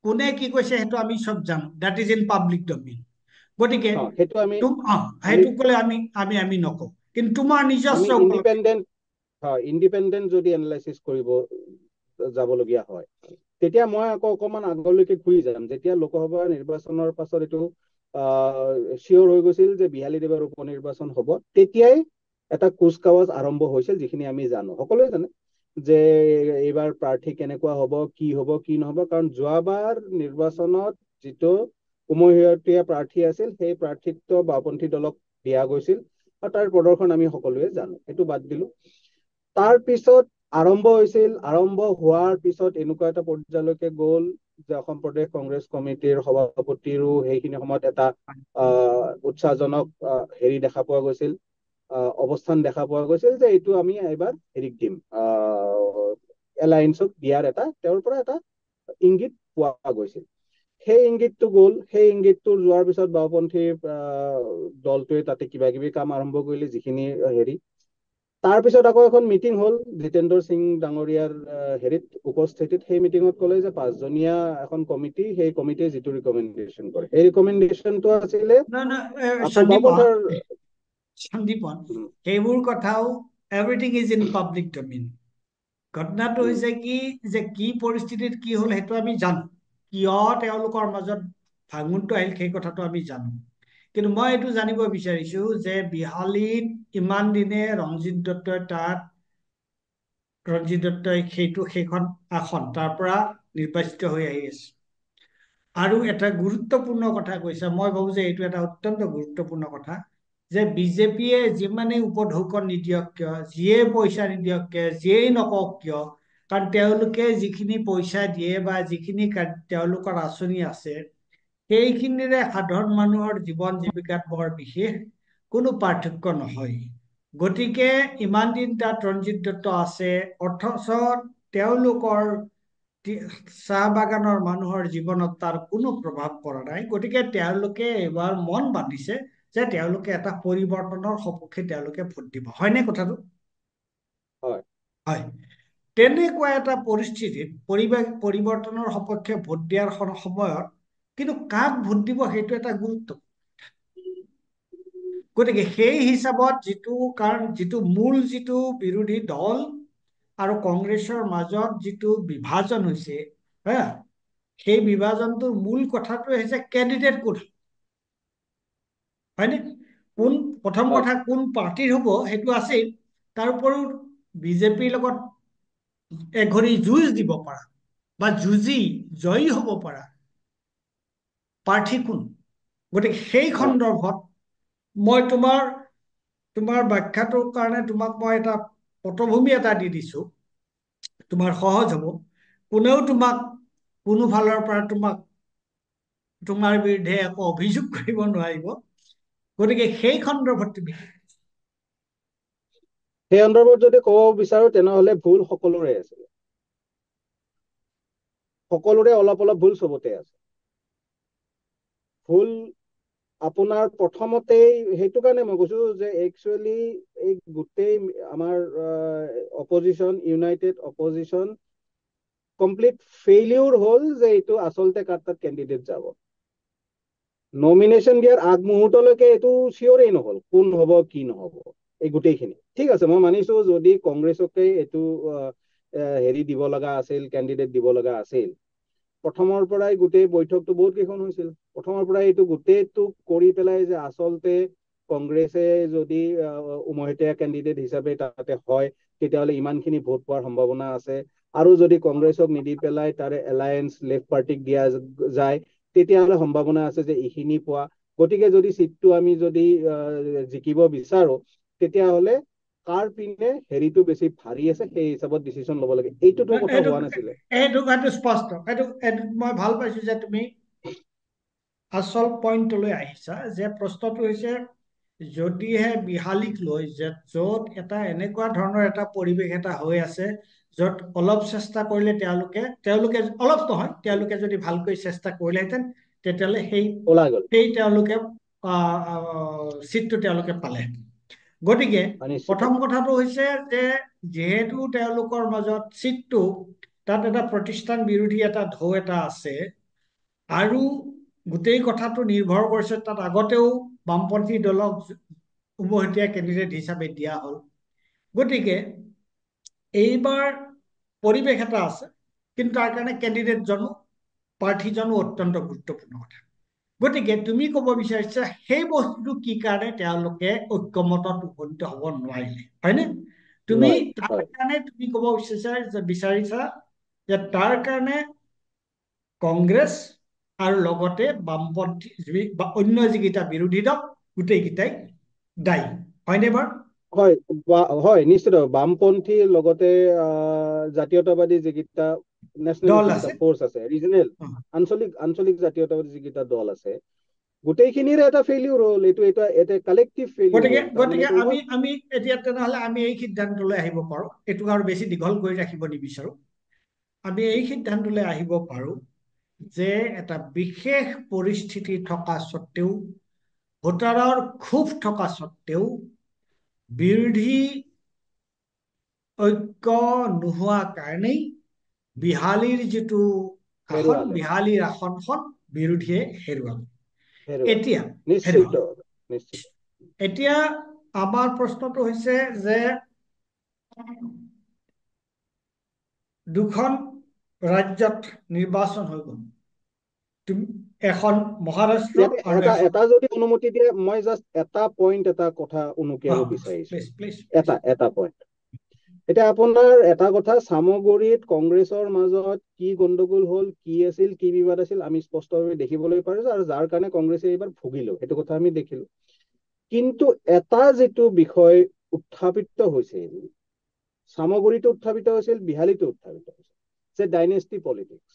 কোনে কি কৈছে সেইটো আমি চব জানো, that is in public domain. গতিকে সেইটো আমি সেইটো ক'লে আমি নকওঁ, কিন্তু তোমাৰ নিজস্ব উপলব্ধি। ইণ্ডিপেণ্ডেণ্ট যদি এনালাইচিছ কৰিব যাবলগীয়া হয়, তেতিয়া মই আকৌ অকমান আগলৈকে ঘূৰি যাম, যেতিয়া লোকসভা নিৰ্বাচনৰ পাছত এইটো চিয়ৰ হৈ গৈছিল যে বিহালীত এইবাৰ উপ নিৰ্বাচন হ'ব, তেতিয়াই এটা কুচকাৱাজ আৰম্ভ হৈছিল, যিখিনি আমি জানো, সকলোৱে জানে যে এইবাৰ প্ৰাৰ্থী কেনেকুৱা হ'ব, কি নহ'ব। কাৰণ যোৱাবাৰ নিৰ্বাচনত যিটো উমৈহতীয়া প্ৰাৰ্থী আছিল, সেই প্ৰাৰ্থীত্ব বাওঁপন্থী দলক দিয়া গৈছিল, আৰু তাৰ প্ৰদৰ্শন আমি সকলোৱে জানো, সেইটো বাদ দিলো। তাৰ পিছত আৰম্ভ হোৱাৰ পিছত এনেকুৱা এটা পৰ্যায়লৈকে গ'ল যে অসম প্ৰদেশ কংগ্ৰেছ কমিটিৰ সভাপতিৰো সেইখিনি সময়ত এটা উৎসাহজনক হেৰি দেখা পোৱা গৈছিল, অৱস্থান দেখা পোৱা গৈছিল যে এইটো আমি এইবাৰ হেৰিক দিম, এলায়েন্সক দিয়াৰ এটা তেওঁৰ পৰা এটা ইংগিত পোৱা গৈছিল। সেই ইংগিতটো গ'ল, সেই ইংগিতটো যোৱাৰ পিছত বাওঁপন্থী দলটোৱে তাতে কিবা কিবি কাম আৰম্ভ কৰিলে, যিখিনি হেৰি তাৰপিছত আকৌ এখন মিটিং হ'ল জিতেন্দ্ৰ সিং ডাঙৰীয়াৰ হেৰিত উপস্থিতিত। সেই মিটিঙত ক'লে যে 5জনীয়া এখন কমিটি, সেই কমিটিয়ে যিটো ৰিকমেণ্ডেশ্যন কৰে, সেই ৰিকমেণ্ডেশ্যনটো আছিলে সন্দীপন বাওঁপন্থৰ সন্দীপন সেইবোৰ কথাও everything is in public domain. ঘটনাটো হৈছে কি যে কি পৰিস্থিতিত কি হ'ল সেইটো আমি জানো, কিয় তেওঁলোকৰ মাজত ভাঙোনটো আহিল সেই কথাটো আমি জানো। কিন্তু মই এইটো জানিব বিচাৰিছো যে বিহালীত ইমান দিনে ৰঞ্জিত দত্তই সেইখন আসন তাৰ পৰা নিৰ্বাচিত হৈ আহি আছে। আৰু এটা গুৰুত্বপূৰ্ণ কথা কৈছে, মই ভাবো যে এইটো এটা অত্যন্ত গুৰুত্বপূৰ্ণ কথা, যে বিজেপিয়ে যিমানেই উপঢৌকন নিদিয়ক কিয়, যিয়ে পইচা নিদিয়ক কিয়, যিয়েই নকওক কিয়, কাৰণ তেওঁলোকে যিখিনি পইচা দিয়ে বা যিখিনি তেওঁলোকৰ আঁচনি আছে সেইখিনিৰে সাধাৰণ মানুহৰ জীৱন জীৱিকাত বৰ বিশেষ কোনো পাৰ্থক্য নহয়। গতিকে ইমান দিন তাত ৰঞ্জিত দত্ত আছে, অথচ তেওঁলোকৰ চাহ বাগানৰ মানুহৰ জীৱনত তাৰ কোনো প্ৰভাৱ পৰা নাই। গতিকে তেওঁলোকে এইবাৰ মন বান্ধিছে যে তেওঁলোকে এটা পৰিৱৰ্তনৰ সপক্ষে তেওঁলোকে ভোট দিব। হয়নে কথাটো? হয়। হয়। তেনেকুৱা এটা পৰিস্থিতিত পৰিৱৰ্তনৰ সপক্ষে ভোট দিয়াৰ সময়ত কিন্তু কাক ভোট দিব সেইটো এটা গুৰুত্ব। গতিকে সেই হিচাপত যিটো মূল যিটো বিৰোধী দল আৰু কংগ্ৰেছৰ মাজত যিটো বিভাজন হৈছে, হা, সেই বিভাজনটোৰ মূল কথাটোৱে হৈছে কেণ্ডিডেট কোন, হয়নে? প্ৰথম হয় কথা কোন পাৰ্টিৰ হ'ব সেইটো আছেই, তাৰ উপৰিও বিজেপিৰ লগত এঘৰি যুঁজ দিব পাৰা বা যুঁজি জয়ী হ'ব পাৰা প্ৰাৰ্থী কোন। গতিকে সেই হয় সন্দৰ্ভত মই তোমাৰ ব্যাখ্যাটোৰ কাৰণে তোমাক মই এটা পটভূমি এটা দি দিছো, তোমাৰ সহজ হ'ব। কোনেও কোনো ফালৰ পৰা তোমাৰ বিৰুদ্ধে একো অভিযোগ কৰিব নোৱাৰিব। গতিকে সেই সন্দৰ্ভত তুমি সেই সন্দৰ্ভত যদি ক'ব বিচাৰো তেনেহ'লে ভুল সকলোৰে আছে, সকলোৰে অলপ অলপ ভুল চবতে আছে। ভুল আপোনাৰ প্ৰথমতেই সেইটো কাৰণে মই কৈছো যে একচুৱেলি এই গোটেই আমাৰ অপজিশ্যন, ইউনাইটেড অপজিশ্যন কমপ্লিট ফেইলিউৰ হ'ল যে এইটো আচলতে কাৰ তাত কেণ্ডিডেট যাব। নমিনেশ্যন দিয়াৰ আগমুহূৰ্তলৈকে এইটো চিয়ৰেই নহ'ল কোন হ'ব কি নহ'ব এই গোটেইখিনি। ঠিক আছে, মই মানিছো যদি কংগ্ৰেছকে এইটো হেৰি দিব লগা আছিল, কেণ্ডিডেট দিব লগা আছিল, প্ৰথমৰ পৰাই গোটেই বৈঠকটো বহুত কেইখন হৈছিল, প্ৰথমৰ পৰাই এইটো গোটেইটো কৰি পেলাই যে আচলতে কংগ্ৰেছে যদি উমৈহতীয়া কেণ্ডিডেট হিচাপে তাতে হয় তেতিয়াহ'লে ইমানখিনি ভোট পোৱাৰ সম্ভাৱনা আছে, আৰু যদি কংগ্ৰেছক নিদি পেলাই তাৰে এলায়েন্স লেফ্ট পাৰ্টিক দিয়া যায় তেতিয়াহ'লে সম্ভাৱনা আছে যে এইখিনি পোৱা। গতিকে যদি চিটটো আমি যদি জিকিব বিচাৰো তেতিয়াহ'লে কাৰ পিনে হেৰিটো বেছি ভাৰী আছে সেই হিচাপত ডিচিশ্যন ল'ব লাগে। এইটোতো কথা এইটো হোৱা নাছিলে। এইটো স্পষ্ট, এইটো মই ভাল পাইছো যে তুমি আচল পইণ্টলৈ আহিছা, যে প্ৰশ্নটো হৈছে যদিহে বিহালীক লৈ যে য'ত এটা এনেকুৱা ধৰণৰ এটা পৰিৱেশ এটা হৈ আছে য'ত অলপ চেষ্টা কৰিলে তেওঁলোকে অলপ নহয়, তেওঁলোকে যদি ভালকৈ চেষ্টা কৰিলেহেঁতেন তেতিয়াহ'লে ওলাই গ'ল তেওঁলোকে চিটটো তেওঁলোকে পালেহেঁতেন। গতিকে নিশ্চিত। প্ৰথম কথাটো হৈছে যে যিহেতু তেওঁলোকৰ মাজত চিটটো তাত এটা প্ৰতিষ্ঠান বিৰোধী এটা ঢৌ এটা আছে, আৰু গোটেই কথাটো নিৰ্ভৰ কৰিছে তাত আগতেও বামপন্থী দলক উমৈহতীয়া কেণ্ডিডেট হিচাপে দিয়া হ'ল। গতিকে এইবাৰ পৰিৱেশ এটা আছে, কিন্তু তাৰ কাৰণে কেণ্ডিডেটজনো প্ৰাৰ্থীজনো অত্যন্ত গুৰুত্বপূৰ্ণ কথা। গতিকে তুমি ক'ব বিচাৰিছা সেই বস্তুটো কি কাৰণে তেওঁলোকে ঐক্যমতত উপনীত হ'ব নোৱাৰিলে, হয়নে? তুমি নোৱাৰিল। তাৰ হয় কাৰণে তুমি ক'ব বিচাৰিছা যে তাৰ কাৰণে কংগ্ৰেছ আৰু লগতে বামপন্থী বা অন্য যিকেইটা বিৰোধী দল গোটেইকেইটাই দায়ী, হয়নে বাৰু? হয় হয় নিশ্চিত। বামপন্থী লগতে জাতীয়তাবাদী যিকেইটা দল নেশ্যনেলিষ্ট আছে। যিকেইটা ফ'ৰ্চ আছে, ৰিজনেল আঞ্চলিক জাতীয়তাবাদী যিকেইটা দল আছে, গোটেইখিনিৰে এটা ফেইলিউৰ হ'ল। এইটো এটা এটা কালেক্টিভ ফেইলিউৰ গতিকে হ'ল। তাৰমানে গতিকে এইটো আমি হ'ল আমি এতিয়া তেনেহলে আমি এই সিদ্ধান্তলৈ আহিব পাৰো, এইটো আৰু বেছি দীঘল কৰি ৰাখিব নিবিচাৰো। আমি এই সিদ্ধান্তলৈ আহিব পাৰো যে এটা বিশেষ পৰিস্থিতি থকা স্বত্বেও, ভোটাৰৰ ক্ষোভ থকা স্বত্বেও, বিৰোধী ঐক্য নোহোৱা কাৰণেই বিহালীৰ যিটো আসন, হেৰুৱালে বিহালীৰ আসনখন বিৰোধীয়ে হেৰুৱালে। হেৰুৱালে এতিয়া নিশ্চিত হেৰুৱালে। নিশ্চিত। এতিয়া আমাৰ প্ৰশ্নটো হৈছে যে দুখন ৰাজ্যত নিৰ্বাচন হৈ গ'ল, এখন মহাৰাষ্ট্ৰ ইয়াতে আৰু এটা এখন, এটা যদি অনুমতি দিয়ে, মই জাষ্ট এটা পইণ্ট, এটা কথা উনুকিয়াব বিচাৰিছো। Please please. এটা পইণ্ট। এতিয়া আপোনাৰ এটা কথা, চামগুৰিত কংগ্ৰেছৰ মাজত কি গণ্ডগোল হ'ল, কি আছিল, কি বিবাদ আছিল, আমি স্পষ্টভাৱে দেখিবলৈ পাৰিছো, আৰু যাৰ কাৰণে কংগ্ৰেছে এইবাৰ ভুগিলো, সেইটো কথা আমি দেখিলো। কিন্তু এটা যিটো বিষয় উত্থাপিত হৈছিল, চামগুৰিতো উত্থাপিত হৈছিল, বিহালীতো উত্থাপিত হৈছিল, যে ডাইনেষ্টি পলিটিক্স।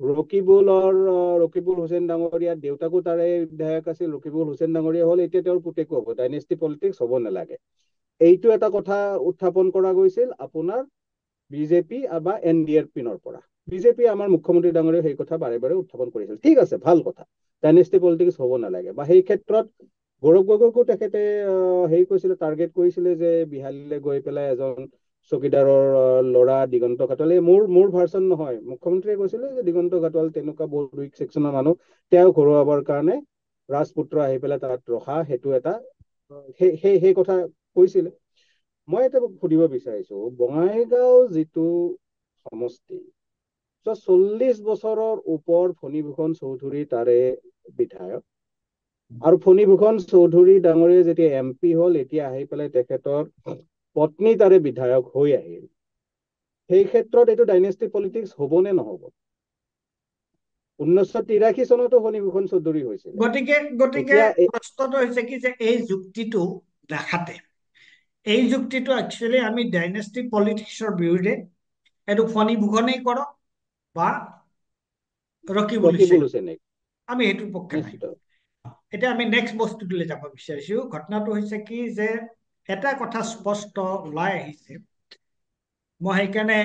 ৰকিবুল হুছেইন ডাঙৰীয়া দেউতাকো তাৰে বিধায়ক আছিল, ৰকিবুল হুছেইন ডাঙৰীয়া হ'ল, এতিয়া তেওঁৰ পুতেকো হ'ব, ডাইনেষ্টি পলিটিক্স হ'ব নালাগে। এইটো এটা কথা উত্থাপন কৰা গৈছিল আপোনাৰ বিজেপি বা NDAৰ পিনৰ পৰা। বিজেপি আমাৰ মুখ্যমন্ত্ৰী ডাঙৰীয়া সেই কথা বাৰে বাৰে উত্থাপন কৰিছিল। ঠিক আছে, ভাল কথা, ডাইনেষ্টি পলিটিক্স হ'ব নালাগে। বা সেই ক্ষেত্ৰত গৌৰৱ গগৈকো তেখেতে হেৰি কৰিছিলে, টাৰ্গেট কৰিছিলে যে বিহালীলৈ গৈ পেলাই এজন চকীদাৰৰ ল'ৰা দিগন্ত ঘাটল, মোৰ ভাৰ্চন নহয়, মুখ্যমন্ত্ৰীয়ে কৈছিলে যে দিগন্ত ঘাটল তেনেকুৱা বহুত উইক ছেকশ্যনৰ মানুহ, তেওঁ ঘৰুৱাবৰ কাৰণে ৰাজপুত্ৰ আহি পেলাই তাত ৰখা, সেইটো এটা সেই কথা কৈছিলে। মই এতিয়া সুধিব বিচাৰিছো, বঙাইগাঁও যিটো সমষ্টি, 40 বছৰৰ ওপৰ ফণীভূষণ চৌধুৰী তাৰে বিধায়ক, আৰু ফণীভূষণ চৌধুৰী ডাঙৰীয়া যেতিয়া MP হ'ল, এতিয়া আহি পেলাই তেখেতৰ পত্নী তাৰে বিধায়ক হৈ আহিল। সেই ক্ষেত্ৰত এইটো ডাইনেষ্টি পলিটিক্স হ'বনে নহ'ব? 1983 চনতো ফণীভূষণ চৌধুৰী হৈছিলে। গতিকে এতিয়া প্ৰশ্নটো হৈছে কি যে এই যুক্তিটো নাখাতে। এই যুক্তিটো একচুৱেলি আমি ডাইনেষ্টিক পলিটিক্সৰ বিৰুদ্ধে, এইটো ফণীভূষণেই কৰক বা ৰকিবুল হুছেইন, আমি সেইটোৰ পক্ষে নাই। নিশ্চিত এতিয়া আমি নেক্সট বস্তুটোলৈ যাব বিচাৰিছো। ঘটনাটো হৈছে কি যে এটা কথা স্পষ্ট ওলাই আহিছে, মই সেইকাৰণে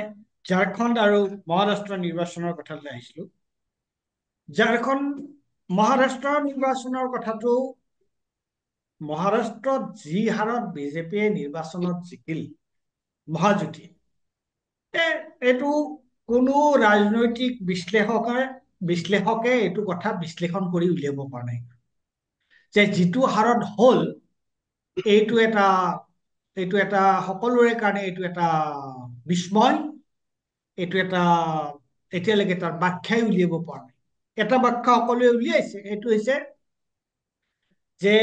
ঝাৰখণ্ড আৰু মহাৰাষ্ট্ৰ নিৰ্বাচনৰ কথালৈ আহিছিলো। মহাৰাষ্ট্ৰৰ নিৰ্বাচনৰ কথাটো, মহাৰাষ্ট্ৰত যি হাৰত বিজেপিয়ে নিৰ্বাচনত জিকিল মহাজ্যোতি, এইটো কোনো ৰাজনৈতিক বিশ্লেষকে এইটো কথা বিশ্লেষণ কৰি উলিয়াব পৰা নাই যে যিটো হাৰত হ'ল, এইটো এটা এইটো এটা সকলোৰে কাৰণে এইটো এটা বিস্ময়, এইটো এটা এতিয়ালৈকে তাৰ ব্যাখ্যাই উলিয়াব পৰা নাই। এটা ব্যাখ্যা সকলোৱে উলিয়াইছে, এইটো হৈছে যে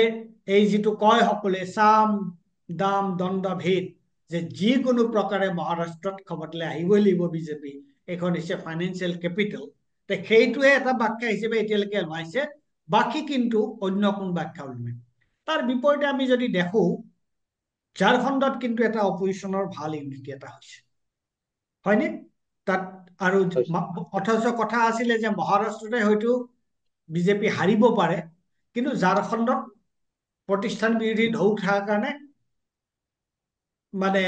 এই যিটো কয় সকলোৱে চাম দাম দণ্ড ভেদ, যে যিকোনো প্ৰকাৰে মহাৰাষ্ট্ৰত ক্ষমতালৈ আহিবই লাগিব বিজেপি, এইখন হৈছে ফাইনেন্সিয়েল কেপিটেল, সেইটোৱে এটা ব্যাখ্যা হিচাপে এতিয়ালৈকে ওলাইছে। বাকী কিন্তু অন্য কোন ব্যাখ্যা ওলোৱা। তাৰ বিপৰীতে আমি যদি দেখো, ঝাৰখণ্ডত কিন্তু এটা অপজিশ্যনৰ ভাল ইউনিটি এটা হৈছে, হয়নে? তাত আৰু হৈছে। অথচ কথা আছিলে যে মহাৰাষ্ট্ৰতে হয়তো বিজেপি হাৰিব পাৰে, কিন্তু ঝাৰখণ্ডত প্ৰতিষ্ঠান বিৰোধী ঢৌ থকাৰ কাৰণে মানে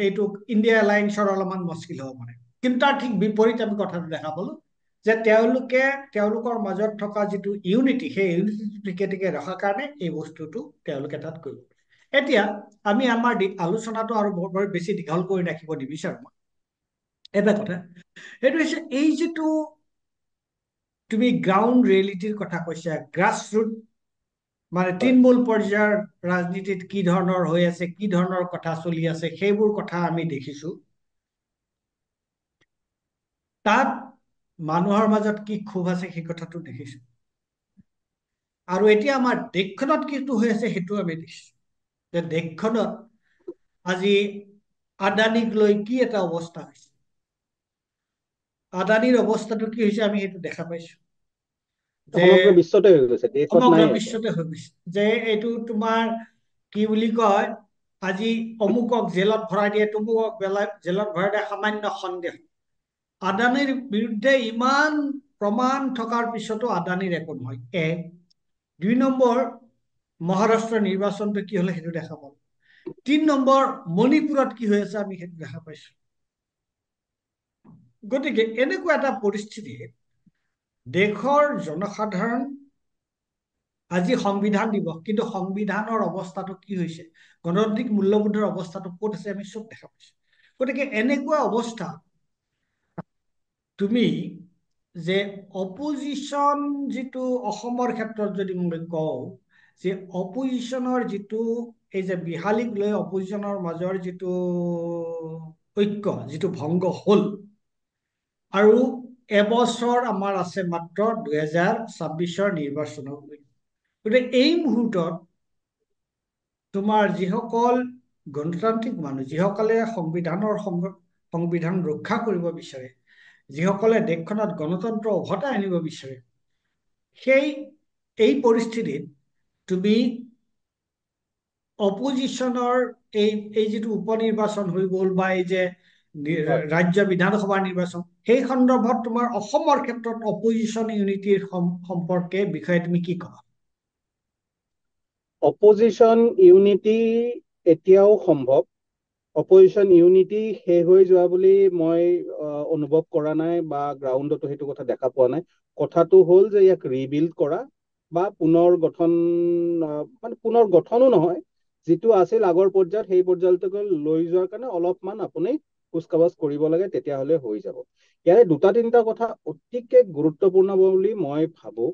এইটো ইণ্ডিয়া এলায়েন্সৰ অলপমান মুস্কিল হ'ব পাৰে। কিন্তু তাৰ ঠিক বিপৰীত আমি কথাটো দেখা পালো যে তেওঁলোকৰ মাজত থকা যিটো ইউনিটি, সেই ইউনিটিটো টিকে টিকে ৰখাৰ কাৰণে এই বস্তুটো তেওঁলোকে তাত কৰিব। এতিয়া আমি আমাৰ আলোচনাটো আৰু বৰ বেছি দীঘল কৰি ৰাখিব নিবিচাৰো। মই এটা কথা, সেইটো হৈছে এই যিটো তুমি গ্ৰাউণ্ড ৰিয়েলিটিৰ কথা কৈছা, গ্ৰাছ ৰুট মানে হয় তৃণমূল পৰ্যায়ৰ ৰাজনীতিত কি ধৰণৰ হৈ আছে, কি ধৰণৰ কথা চলি আছে, সেইবোৰ কথা আমি দেখিছো। তাত মানুহৰ মাজত কি ক্ষোভ আছে সেই কথাটো দেখিছো। আৰু এতিয়া আমাৰ দেশখনত কিটো হৈ আছে সেইটো আমি দেখিছো, যে দেশখনত আজি আদানীক লৈ কি এটা অৱস্থা হৈছে। আদানীৰ অৱস্থাটো কি হৈছে আমি সেইটো দেখা পাইছো, যে সমগ্ৰ বিশ্বতে হৈ গৈছে, দেশত সমগ্ৰ নাই এতিয়া। বিশ্বতে হৈ গৈছে, যে এইটো তোমাৰ কি বুলি কয়, আজি অমুকক জেলত ভৰাই দিয়ে, তমুকক জেলত ভৰাই দিয়ে, সামান্য সন্দেহ। আদানীৰ বিৰুদ্ধে ইমান প্ৰমাণ থকাৰ পিছতো আদানীৰ একো নহয়। ২ নম্বৰ, মহাৰাষ্ট্ৰৰ নিৰ্বাচনটো কি হলে সেইটো দেখা পালো। ৩ নম্বৰ, মণিপুৰত কি হৈ আছে আমি সেইটো দেখা পাইছো। গতিকে এনেকুৱা এটা পৰিস্থিতিত দেশৰ জনসাধাৰণ আজি সংবিধান দিৱস, কিন্তু সংবিধানৰ অৱস্থাটো কি হৈছে, গণতান্ত্ৰিক মূল্যবোধৰ অৱস্থাটো ক'ত আছে আমি চব দেখা পাইছো। গতিকে এনেকুৱা অৱস্থা তুমি যে অপজিশ্যন যিটো অসমৰ ক্ষেত্ৰত যদি মই কওঁ যে অপজিশ্যনৰ যিটো এই যে বিহালীক লৈ অপজিশ্যনৰ মাজৰ যিটো ঐক্য যিটো ভংগ হ'ল, আৰু এবছৰ আমাৰ আছে মাত্ৰ ২০২৬ নিৰ্বাচনলৈ। গতিকে এই মুহূৰ্তত তোমাৰ যিসকল গণতান্ত্ৰিক মানুহ, যিসকলে সংবিধান ৰক্ষা কৰিব বিচাৰে, যিসকলে দেশখনত গণতন্ত্ৰ উভতাই আনিব বিচাৰে, এই পৰিস্থিতিত তুমি অপজিশ্যনৰ এই যিটো উপনিৰ্বাচন হৈ গ'ল বা এই যে হয়। ৰাজ্য বিধানসভাৰ নিৰ্বাচন, সেই সন্দৰ্ভত তোমাৰ অসমৰ ক্ষেত্ৰত অপজিশ্যন ইউনিটিৰ সম্পৰ্কে বিষয়ে তুমি কি ক'বা? অপজিশ্যন ইউনিটি এতিয়াও সম্ভৱ। অপজিশ্যন ইউনিটি শেষ হৈ যোৱা বুলি মই অনুভৱ কৰা নাই বা গ্ৰাউণ্ডতো সেইটো কথা দেখা পোৱা নাই। কথাটো হ'ল যে ইয়াক ৰিবিল্ড কৰা বা পুনৰ গঠন, মানে পুনৰ গঠনো নহয়, যিটো আছিল আগৰ পৰ্যায়ত সেই পৰ্যায়লৈকে লৈ যোৱাৰ কাৰণে অলপমান আপুনি কুচকাৱাজ কৰিব লাগে, তেতিয়াহ'লে হৈ যাব। ইয়াৰে ২-৩টা কথা অতিকে গুৰুত্বপূৰ্ণ বুলি মই ভাবো।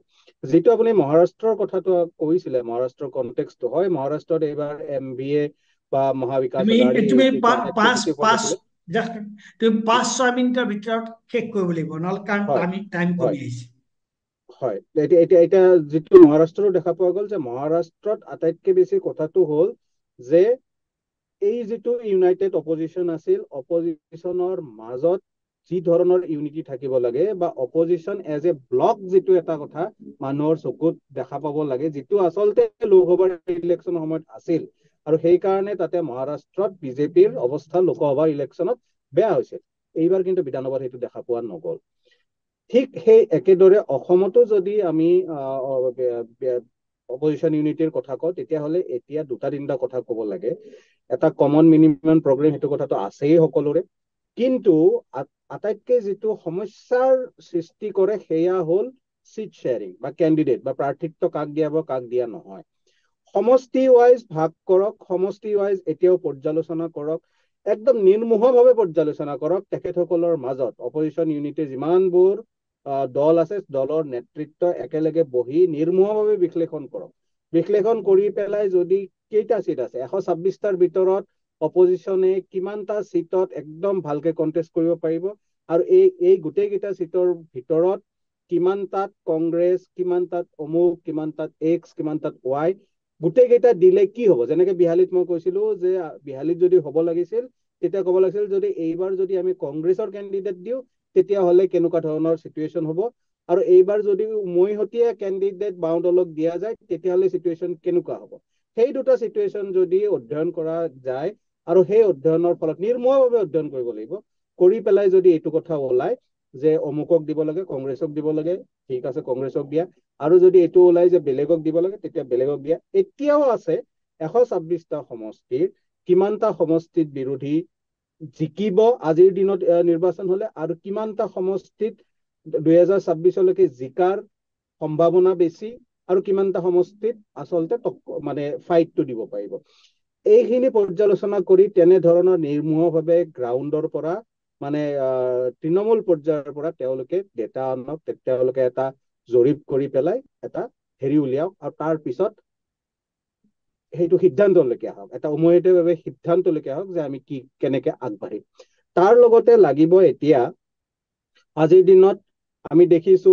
যিটো আপুনি মহাৰাষ্ট্ৰৰ কথাটো কৈছিলে, মহাৰাষ্ট্ৰৰ কনটেক্সটো হয়, মহাৰাষ্ট্ৰত এইবাৰ MBA বা মহাবিকাশ তুমি আঘাড়ী তুমি যিটো আটাইতকৈ পাঁচ বেছি ভোট পাঁচ আছিলে। তুমি ৫-৬ মিনিটৰ ভিতৰত শেষ কৰিব লাগিব, নহ'লে কাৰণ হয়, টাইম হয়, কমি আহিছে। হয়। এতিয়া যিটো মহাৰাষ্ট্ৰৰো দেখা পোৱা গ'ল যে মহাৰাষ্ট্ৰত আটাইতকৈ বেছি কথাটো হ'ল যে এই যিটো ইউনাইটেড অপজিশ্যন আছিল, অপজিশ্যনৰ মাজত যি ধৰণৰ ইউনিটি থাকিব লাগে বা অপজিশ্যন এজ এ ব্লক, যিটো এটা কথা মানুহৰ চকুত দেখা পাব লাগে, যিটো আচলতে লোকসভাৰ ইলেকশ্যনৰ সময়ত আছিল, আৰু সেইকাৰণে তাতে মহাৰাষ্ট্ৰত বিজেপিৰ অৱস্থা লোকসভাৰ ইলেকশ্যনত বেয়া হৈছিল। এইবাৰ কিন্তু বিধানসভাত সেইটো দেখা পোৱা নগ'ল। ঠিক সেই একেদৰে অসমতো যদি আমি অপজিশ্যন ইউনিটিৰ কথা কওঁ, তেতিয়াহ'লে এতিয়া ২-৩টা কথা ক'ব লাগে। এটা কমন মিনিমাম প্ৰগ্ৰেম, সেইটো কথাটো আছেই সকলোৰে, কিন্তু আটাইতকৈ যিটো সমস্যাৰ সৃষ্টি কৰে সেয়া হ'ল চিট শ্বেয়াৰিং বা কেণ্ডিডেট বা প্ৰাৰ্থিত্ব কাক দিয়াব কাক দিয়া নহয়। সমষ্টি ৱাইজ ভাগ কৰক, সমষ্টি ৱাইজ এতিয়াও পৰ্যালোচনা কৰক, একদম নিৰ্মোহভাৱে পৰ্যালোচনা কৰক। তেখেতসকলৰ মাজত অপজিশ্যন ইউনিটিৰ যিমানবোৰ দল আছে, দলৰ নেতৃত্ব একেলগে বহি নিৰ্মোহভাৱে বিশ্লেষণ কৰক। বিশ্লেষণ কৰি পেলাই যদি কেইটা চিট আছে, ১২৬টাৰ ভিতৰত অপজিশ্যনে কিমানটা চিটত একদম ভালকে কণ্টেষ্ট কৰিব পাৰিব, আৰু এই গোটেইকেইটা চিটৰ ভিতৰত কিমান তাত কংগ্ৰেছ, কিমান তাত অমুক, কিমান তাত এক্স, কিমান তাত ৱাই, গোটেইকেইটা দিলে কি হ'ব। যেনেকে বিহালীত মই কৈছিলো যে বিহালীত যদি হ'ব লাগিছিল, তেতিয়া ক'ব লাগিছিল যদি এইবাৰ যদি আমি কংগ্ৰেছৰ কেণ্ডিডেট দিওঁ তেতিয়াহ'লে কেনেকুৱা ধৰণৰ চিটুৱেশ্যন হ'ব, আৰু এইবাৰ যদি উমৈহতীয়া কেণ্ডিডেট বাওঁ দলক দিয়া যায় তেতিয়াহ'লে চিটুৱেশ্যন কেনেকুৱা হ'ব। সেই দুটা চিটুৱেশ্যন যদি অধ্যয়ন কৰা যায়, আৰু সেই অধ্যয়নৰ ফলত নিৰ্মোহভাৱে অধ্যয়ন কৰিব লাগিব, কৰি পেলাই যদি এইটো কথা ওলায় যে অমুকক দিব লাগে, কংগ্ৰেছক দিব লাগে, ঠিক আছে কংগ্ৰেছক দিয়া, আৰু যদি এইটো ওলাই যে বেলেগক দিব লাগে তেতিয়া বেলেগক দিয়া। এতিয়াও আছে ১২৬টা সমষ্টিৰ, কিমানটা সমষ্টিত বিৰোধী জিকিব আজিৰ দিনত নিৰ্বাচন হলে, আৰু কিমানটা সমষ্টিত ২০২৬লৈকে জিকাৰ সম্ভাৱনা বেছি, আৰু কিমানটা সমষ্টিত আচলতে মানে ফাইটটো দিব পাৰিব। এইখিনি পৰ্যালোচনা কৰি তেনেধৰণৰ নিৰ্মোহভাৱে গ্ৰাউণ্ডৰ পৰা মানে তৃণমূল পৰ্যায়ৰ পৰা তেওঁলোকে ডেটা আনক, তেওঁলোকে এটা জৰীপ কৰি পেলাই এটা হেৰি উলিয়াওক, আৰু তাৰ পিছত সেইটো সিদ্ধান্তলৈকে আহক, এটা উমৈহতীয়াভাৱে সিদ্ধান্তলৈকে আহক যে আমি কেনেকে আগবাঢ়িম। তাৰ লগতে লাগিব এতিয়া আজিৰ দিনত আমি দেখিছো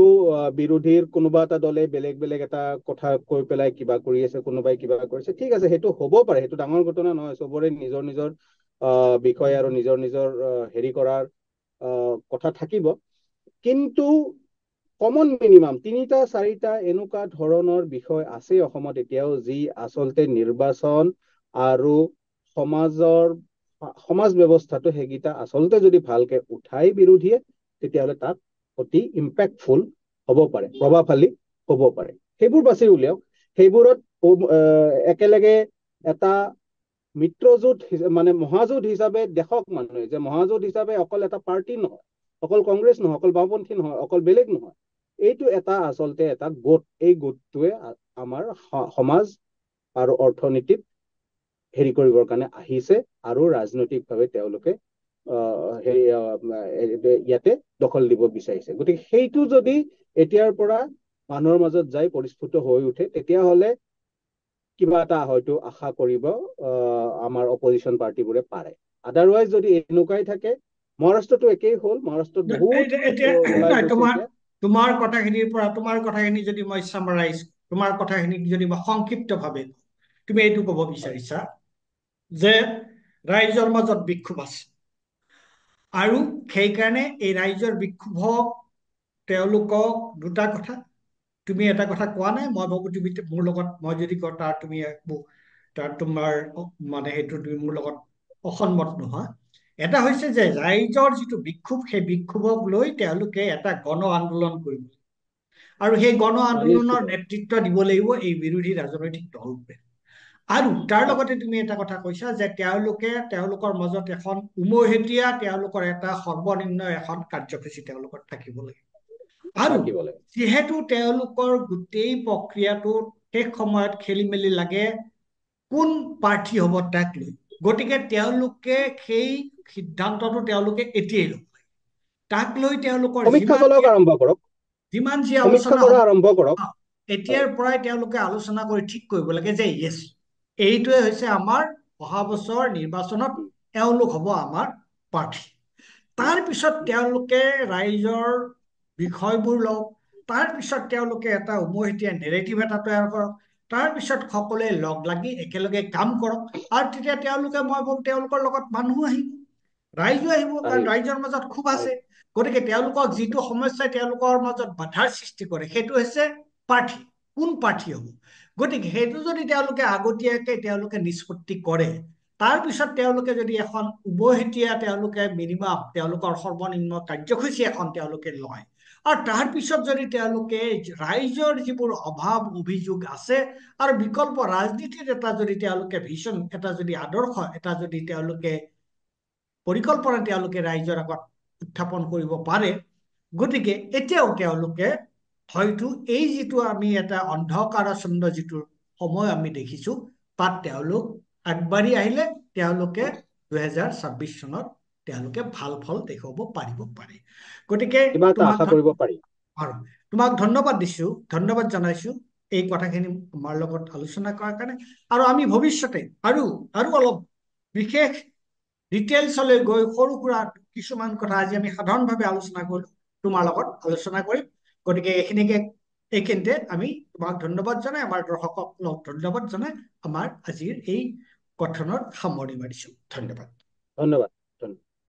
বিৰোধীৰ কোনোবা এটা দলে বেলেগ বেলেগ এটা কথা কৈ পেলাই কিবা কৰি আছে, কোনোবাই কিবা কৰিছে, ঠিক আছে সেইটো হ'ব পাৰে, সেইটো ডাঙৰ ঘটনা নহয়। চবৰে নিজৰ নিজৰ বিষয় আৰু নিজৰ নিজৰ হেৰি কৰাৰ কথা থাকিব, কিন্তু কমন মিনিমাম ৩টা-৪টা এনেকুৱা ধৰণৰ বিষয় আছে অসমত এতিয়াও, যি আচলতে নিৰ্বাচন আৰু সমাজ ব্যৱস্থাটো সেইকেইটা আচলতে যদি ভালকে উঠাই বিৰোধীয়ে, তেতিয়াহ'লে তাত অতি ইম্পেক্টফুল হ'ব পাৰে, প্ৰভাৱশালী হ'ব পাৰে। সেইবোৰ বাছি উলিয়াওক। সেইবোৰত একেলগে এটা মিত্ৰজোঁট মানে মহাজোঁট হিচাপে দেখক মানুহে যে মহাজোঁট হিচাপে অকল এটা পাৰ্টি নহয়, অকল কংগ্ৰেছ নহয়, অকল বাওঁপন্থী নহয়, অকল বেলেগ নহয়, এইটো এটা আচলতে এটা গোট। এই গোটটোৱে আমাৰ সমাজ আৰু অৰ্থনীতিত হেৰি কৰিবৰ কাৰণে আহিছে আৰু ৰাজনৈতিকভাৱে তেওঁলোকে ইয়াতে দখল দিব বিচাৰিছে। গতিকে সেইটো যদি এতিয়াৰ পৰা মানুহৰ মাজত যাই পৰিস্ফুট হৈ উঠে, তেতিয়াহ'লে কিবা এটা হয়তো আশা কৰিব আমাৰ অপজিশ্যন পাৰ্টিবোৰে পাৰে। আদাৰৱাইজ যদি এনেকুৱাই থাকে, মহাৰাষ্ট্ৰটো একেই হ'ল, মহাৰাষ্ট্ৰত বহুত ওলাই গৈছে এতিয়া। তোমাৰ কথাখিনি যদি মই চামাৰাইজ, তোমাৰ কথাখিনিক যদি মই সংক্ষিপ্তভাৱে, তুমি এইটো ক'ব বিচাৰিছা যে ৰাইজৰ মাজত বিক্ষোভ আছে আৰু সেইকাৰণে এই ৰাইজৰ বিক্ষোভক তেওঁলোকক দুটা কথা, তুমি এটা কথা কোৱা নাই, মই ভাবো তুমি মোৰ লগত, মই যদি কওঁ তাৰ তুমি তোমাৰ মানে সেইটো তুমি মোৰ লগত অসন্মত নোহোৱা। এটা হৈছে যে ৰাইজৰ যিটো বিক্ষোভ, সেই বিক্ষোভক লৈ তেওঁলোকে এটা গণ আন্দোলন কৰিব, আৰু সেই গণ আন্দোলনৰ নিশ্চিত নেতৃত্ব দিব লাগিব এই বিৰোধী ৰাজনৈতিক দলবোৰে। আৰু তাৰ লগতে তুমি এটা কথা কৈছা যে তেওঁলোকৰ মাজত এখন উমৈহতীয়া তেওঁলোকৰ এটা সৰ্বনিম্ন এখন কাৰ্যসূচী তেওঁলোকৰ থাকিব লাগে। আৰু থাকিব লাগে। যিহেতু তেওঁলোকৰ গোটেই প্ৰক্ৰিয়াটো শেষ সময়ত খেলি মেলি লাগে কোন প্ৰাৰ্থী হ'ব তাক লৈ, গতিকে তেওঁলোকে সেই সিদ্ধান্তটো তেওঁলোকে এতিয়াই ল'ব লাগে। তাক লৈ তেওঁলোকৰ সমীক্ষা চলাওক, আৰম্ভ কৰক, যিমান যি সমীক্ষা আলোচনা কৰা হ'ব, আৰম্ভ কৰক। এতিয়াৰ পৰাই তেওঁলোকে আলোচনা কৰি ঠিক কৰিব লাগে যে য়েছ, এইটোৱে হৈছে আমাৰ অহা বছৰ নিৰ্বাচনত এওঁলোক হ'ব আমাৰ প্ৰাৰ্থী। তাৰ পিছত তেওঁলোকে ৰাইজৰ বিষয়বোৰ লওক, তাৰ পিছত তেওঁলোকে এটা উমৈহতীয়া নেৰেটিভ এটা তৈয়াৰ কৰক, তাৰ পিছত সকলোৱে লগ লাগি একেলগে কাম কৰক, আৰু তেতিয়া তেওঁলোকে, মই ভাবো তেওঁলোকৰ লগত মানুহো আহিব, ৰাইজো আহিব, কাৰণ ৰাইজৰ মাজত ক্ষোভ আছে। গতিকে তেওঁলোকক যিটো সমস্যাই তেওঁলোকৰ মাজত বাধাৰ সৃষ্টি কৰে, সেইটো হৈছে প্ৰাৰ্থী, কোন প্ৰাৰ্থী হ'ব। গতিকে সেইটো যদি তেওঁলোকে আগতীয়াকে নিষ্পত্তি কৰে, তাৰ পিছত তেওঁলোকে যদি এখন উমৈহতীয়া তেওঁলোকে মিনিমাম তেওঁলোকৰ সৰ্বনিম্ন কাৰ্যসূচী এখন তেওঁলোকে লয়, আৰু তাৰ পিছত যদি তেওঁলোকে ৰাইজৰ যিবোৰ অভাৱ অভিযোগ আছে আৰু বিকল্প ৰাজনীতিৰ এটা যদি তেওঁলোকে ভিছন, এটা যদি আদৰ্শ, এটা যদি তেওঁলোকে পৰিকল্পনা তেওঁলোকে ৰাইজৰ আগত উত্থাপন কৰিব পাৰে, গতিকে এতিয়াও তেওঁলোকে হয়তো এই যিটো আমি এটা অন্ধকাৰাচ্ছন্ন যিটো সময় আমি দেখিছো, তাত তেওঁলোক আগবাঢ়ি আহিলে তেওঁলোকে 2026 চনত তেওঁলোকে ভাল ফল দেখুৱাব পাৰিব পাৰে। গতিকে কিবা এটা আশা কৰিব পাৰি। তোমাক ধন্যবাদ দিছো, ধন্যবাদ জনাইছো এই কথাখিনি আমাৰ লগত আলোচনা কৰাৰ কাৰণে। আৰু আমি ভৱিষ্যতে আৰু অলপ বিশেষ ডিটেইলছলৈ গৈ সৰু সুৰা কিছুমান কথা আজি আমি সাধাৰণভাৱে আলোচনা কৰিলো, তোমাৰ লগত আলোচনা কৰিম। গতিকে এইখিনিতে আমি তোমাক ধন্যবাদ জনাই, আমাৰ দৰ্শকক ধন্যবাদ জনাই আমাৰ আজিৰ এই কথনৰ সামৰণি মাৰিছো। ধন্যবাদ। ধন্যবাদ।